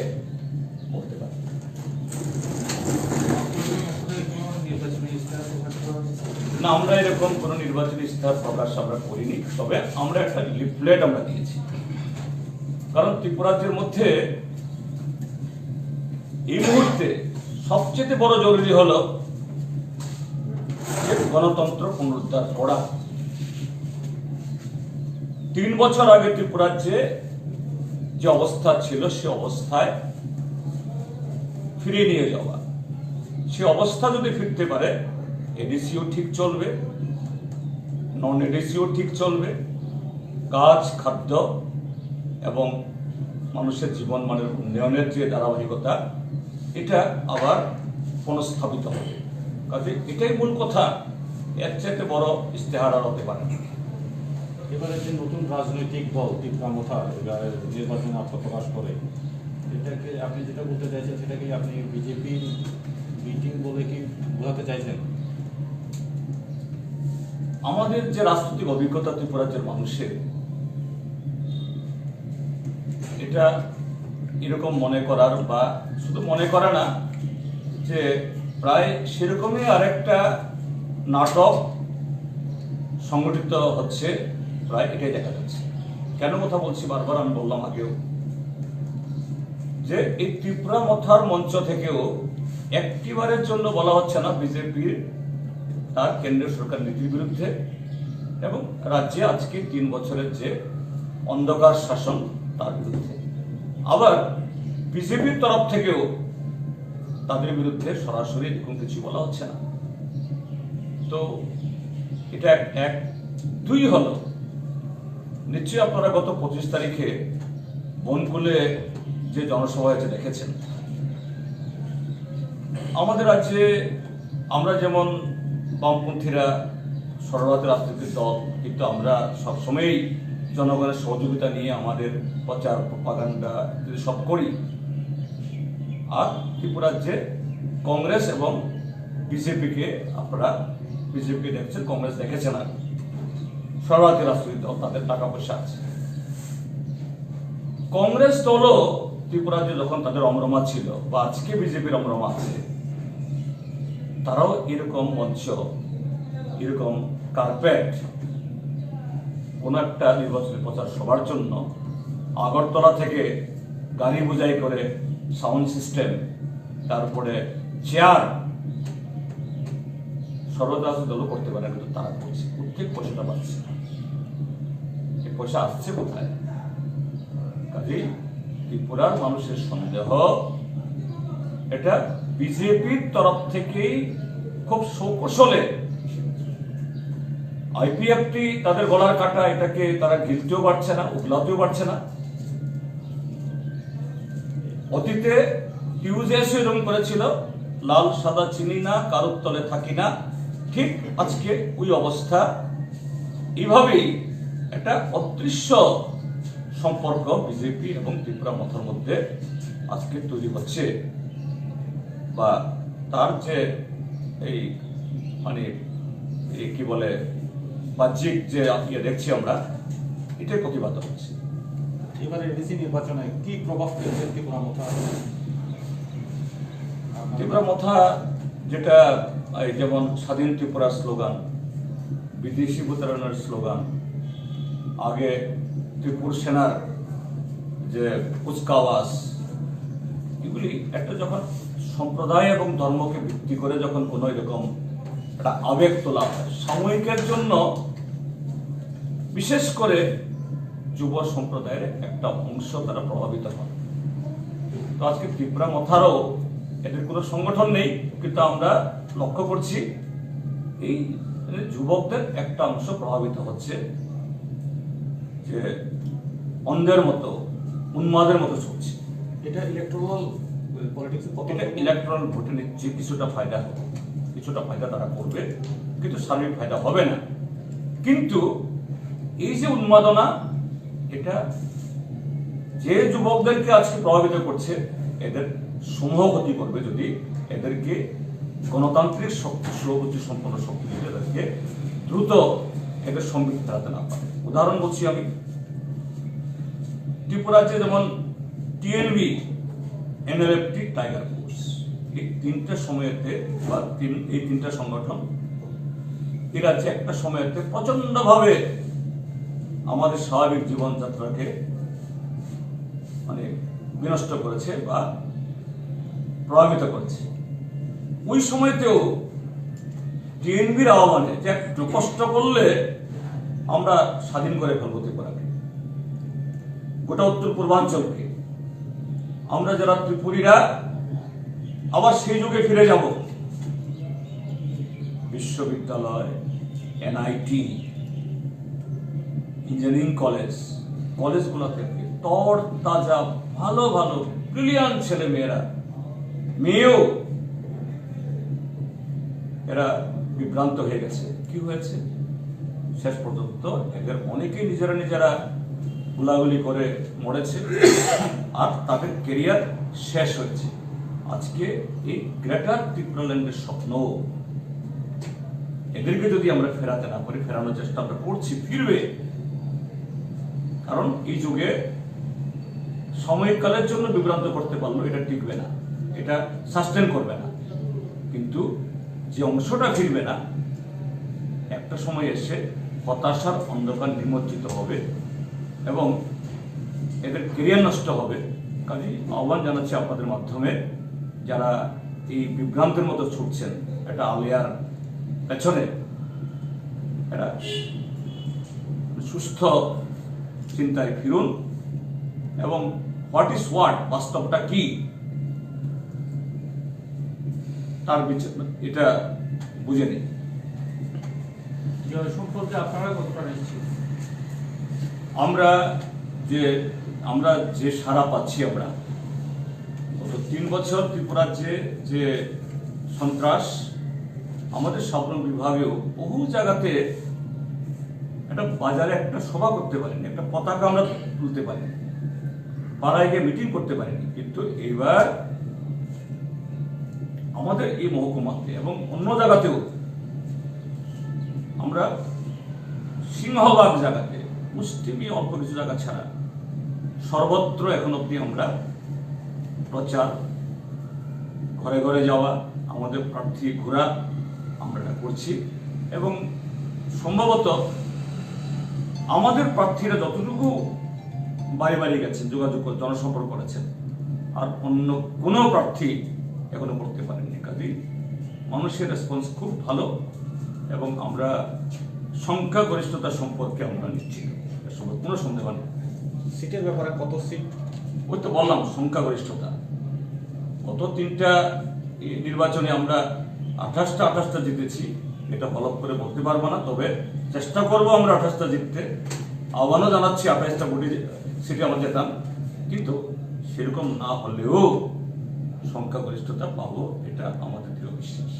বলতে পারি। না, আমরা এরকম কোনো নির্বাচনী ইস্তেহার প্রকাশ আমরা করিনি, তবে আমরা একটা লিফলেট আমরা দিয়েছি। কারণ ত্রিপুরাজ্যের মধ্যে এই মুহূর্তে সবচেয়ে বড় জরুরি হলো যে গণতন্ত্র পুনরুদ্ধার করা। 3 বছর আগে ত্রিপুরাজ্যে যে অবস্থা ছিল সে অবস্থায় ফিরিয়ে নিয়ে যাওয়া, সে অবস্থা যদি ফিরতে পারে এডিসিও ঠিক চলবে, নন এডিসিও ঠিক চলবে, কাজ, খাদ্য এবং মানুষের জীবন মানের উন্নয়নের যে ধারাবাহিকতা, এটা আবার পুনঃস্থাপিত হবে। কাজে এটাই মূল কথা, এর চাইতে বড় ইস্তেহার আর হতে পারে না। এবারে যে নতুন রাজনৈতিক দল ত্রিপুরা মথা নির্বাচনে আত্মপ্রকাশ করে, এটাকে আপনি যেটা বলতে চাইছেন সেটাকে আপনি বিজেপির মিটিং বলে কি বোঝাতে চাইছেন? আমাদের যে রাজনৈতিক অভিজ্ঞতা ত্রিপুরাজ্যের মানুষের, এটা এরকম মনে করার, বা শুধু মনে করা না, যে প্রায় সেরকমই আরেকটা নাটক সংগঠিত হচ্ছে, প্রায় এটাই দেখা যাচ্ছে। কেন কথা বলছি বারবার, আমি বললাম আগেও, যে এই ত্রিপুরা মথার মঞ্চ থেকেও একটিবারের জন্য বলা হচ্ছে না বিজেপির তার কেন্দ্রীয় সরকার নীতির বিরুদ্ধে, এবং রাজ্যে আজকে 3 বছরের যে অন্ধকার শাসন তার বিরুদ্ধে। আবার বিজেপির তরফ থেকেও তাদের বিরুদ্ধে সরাসরি এরকম কিছু বলা হচ্ছে না। তো এটা এক। 2 হলো, নিশ্চয়ই আপনারা গত 25 তারিখে বনকুলে যে জনসভা হয়েছে দেখেছেন। আমাদের রাজ্যে আমরা যেমন বামপন্থীরা সর্বভারতীয় রাজনৈতিক দল, কিন্তু আমরা সবসময়ই জনগণের সহযোগিতা নিয়ে আমাদের প্রচার, প্রপাগান্ডা সব করি। আর ত্রিপুরাজ্যে কংগ্রেস এবং বিজেপিকে, আপনারা বিজেপি দেখছেন, কংগ্রেস দেখেছেন, আর সর্বভারতীয় রাজনৈতিক দল, তাদের টাকা পয়সা আছে। কংগ্রেস দলও ত্রিপুরাজ্যে যখন তাদের অমরমা ছিল, বা আজকে বিজেপির অমরমা আছে, তারাও এরকম মঞ্চ, এরকম কার্পেট কোন একটা নির্বাচনী প্রচার সভার জন্য আগরতলা থেকে গাড়ি বোঝাই করে সাউন্ড সিস্টেম, তারপরে চেয়ার, সর্বদাস দলও করতে পারে, কিন্তু তারা করছে। প্রত্যেক পয়সাটা পাচ্ছে, এই পয়সা আসছে কোথায়? কাজেই ত্রিপুরার মানুষের সন্দেহ, এটা বিজেপির তরফ থেকেই খুব সৌকৌশলে আইপিএফটি তাদের গলার কাটা, এটাকে তারা গিলতেও পারছে না, উগলাতেও পারছে না। অতীতে ইউজেসও এরকম করেছিল, লাল সাদা চিনি না, কারোর তলে থাকি না। ঠিক আজকে ওই অবস্থা, এইভাবেই একটা অদৃশ্য সম্পর্ক বিজেপি এবং ত্রিপুরা মথার মধ্যে আজকে তৈরি হচ্ছে, বা তার যে এই মানে কি বলে বাহ্যিক যে দেখছি আমরা, এটাই প্রতিবাদ হচ্ছে। এবারে এডিসি নির্বাচনে কি প্রভাব ফেলছে ত্রিপুরা মথা? ত্রিপুরা মথা যেটা যেমন স্বাধীন ত্রিপুরার স্লোগান, বিদেশি প্রতারণার স্লোগান, আগে ত্রিপুর সেনার যে কুচকাওয়াজ, এগুলি একটা যখন সম্প্রদায় এবং ধর্মকে ভিত্তি করে যখন কোনো এরকম একটা আবেগ তোলা হয়, সাময়িকের জন্য বিশেষ করে যুব সম্প্রদায়ের একটা অংশ তারা প্রভাবিত হয়। তো আজকে ত্রিপুরা মথারও এদের কোনো সংগঠন নেই, কিন্তু আমরা লক্ষ্য করছি এই যুবকদের একটা অংশ প্রভাবিত হচ্ছে, যে অন্ধের মতো উন্মাদের মতো চলছে। এটা ইলেকট্রাল পলিটিক্সে কত এটা ইলেকট্রাল ভোটে নিচ্ছে কিছুটা ফায়দা তারা করবে, কিন্তু সার্বিক ফায়দা হবে না। কিন্তু এই যে উন্মাদনা, এটা যে যুবকদেরকে আজকে প্রভাবিত করছে, এদের সমূহ ক্ষতি করবে যদি এদেরকে গণতান্ত্রিক শক্তি, সুরবুদ্ধি সম্পন্ন শক্তি যদি এদেরকে দ্রুত এদের সম্মুখে দাঁড়াতে না পারে। উদাহরণ বলছি আমি, ত্রিপুরাতে যেমন টিএনবি, এনএলএফটি, টাইগার ফোর্স, এই তিনটা সময়েতে বা এই তিনটা সংগঠন এই রাজ্যে একটা সময়েতে প্রচন্ডভাবে আমাদের স্বাভাবিক জীবনযাত্রাকে মানে বিনষ্ট করেছে বা প্রভাবিত করেছে। ওই সময়তেও টিএনবির আহ্বানে যে একটু কষ্ট করলে আমরা স্বাধীন করে ফেলবো ত্রিপুরাকে, গোটা উত্তর পূর্বাঞ্চলকে, আমরা যারা ত্রিপুরীরা আবার সেই যুগে ফিরে যাব। বিশ্ববিদ্যালয়, এনআইটি, ইঞ্জিনিয়ারিং কলেজগুলো থেকে তর তাজা ভালো ভালো ব্রিলিয়ান্ট ছেলে মেয়েও এরা বিভ্রান্ত হয়ে গেছে। কি হয়েছে? শেষ পর্যন্ত এদের অনেকেই নিজেরা গুলাগুলি করে মরেছে, আর তাদের কেরিয়ার শেষ হয়েছে। আজকে এই গ্রেটার ত্রিপুরাল্যান্ডের স্বপ্ন, এদেরকে যদি আমরা ফেরাতে না পারি, ফেরানোর চেষ্টা আমরা করছি, ফিরবে। কারণ এই যুগে সময়কালের জন্য বিভ্রান্ত করতে পারলো, এটা টিকবে না, এটা সাস্টেন করবে না। কিন্তু যে অংশটা ফিরবে না, একটা সময় এসে হতাশার অন্ধকার নিমজ্জিত হবে এবং এদের কেরিয়ার নষ্ট হবে। কাজে আহ্বান জানাচ্ছি আপনাদের মাধ্যমে, যারা এই বিভ্রান্তের মতো ছুটছেন এটা আলিয়ার পেছনে, এরা সুস্থ চিন্তায় ফিরুন এবং হোয়াট ইজ হোয়াট, বাস্তবটা কি তার এটা বুঝে নিন। সম্পর্কে আপনারা কতটা নিশ্চিত? আমরা যে সাড়া পাচ্ছি, আমরা গত 3 বছর ত্রিপুরার যে সন্ত্রাস, আমাদের সাধারণ বিভাগেও বহু জায়গাতে একটা বাজারে একটা সভা করতে পারিনি, একটা পতাকা আমরা তুলতে পারিনি, পাড়ায় গিয়ে মিটিং করতে পারিনি। কিন্তু এবার আমাদের এই মহকুমাতে এবং অন্য জায়গাতেও আমরা সিংহভাগ জায়গাতে, মুষ্টিমেয় অল্প কিছু জায়গা ছাড়া সর্বত্র এখন অব্দি আমরা প্রচার, ঘরে ঘরে যাওয়া, আমাদের প্রার্থী ঘোরা আমরা এটা করছি। এবং সম্ভবত আমাদের প্রার্থীরা যতটুকু বাড়ি বাড়ি গেছেন, যোগাযোগ করে জনসম্পর্ক করেছেন, আর অন্য কোনো প্রার্থী এখনো করতে পারেননি। কাজে মানুষের রেসপন্স খুব ভালো এবং আমরা সংখ্যাগরিষ্ঠতা সম্পর্কে আমরা নিশ্চিত, এর সম্পর্কে কোনো সন্দেহ নেই। সিটের ব্যাপারে কত সিট? ওই তো বললাম, সংখ্যাগরিষ্ঠতা। গত 3টা নির্বাচনে আমরা 28টা জিতেছি, এটা হলফ করে বলতে পারবো না, তবে চেষ্টা করবো আমরা 28টা জিততে। আহ্বানও জানাচ্ছি 28টা সিটে আমরা যেতাম, কিন্তু সেরকম না হলেও সংখ্যাগরিষ্ঠতা পাবো, এটা আমাদের দৃঢ় বিশ্বাস।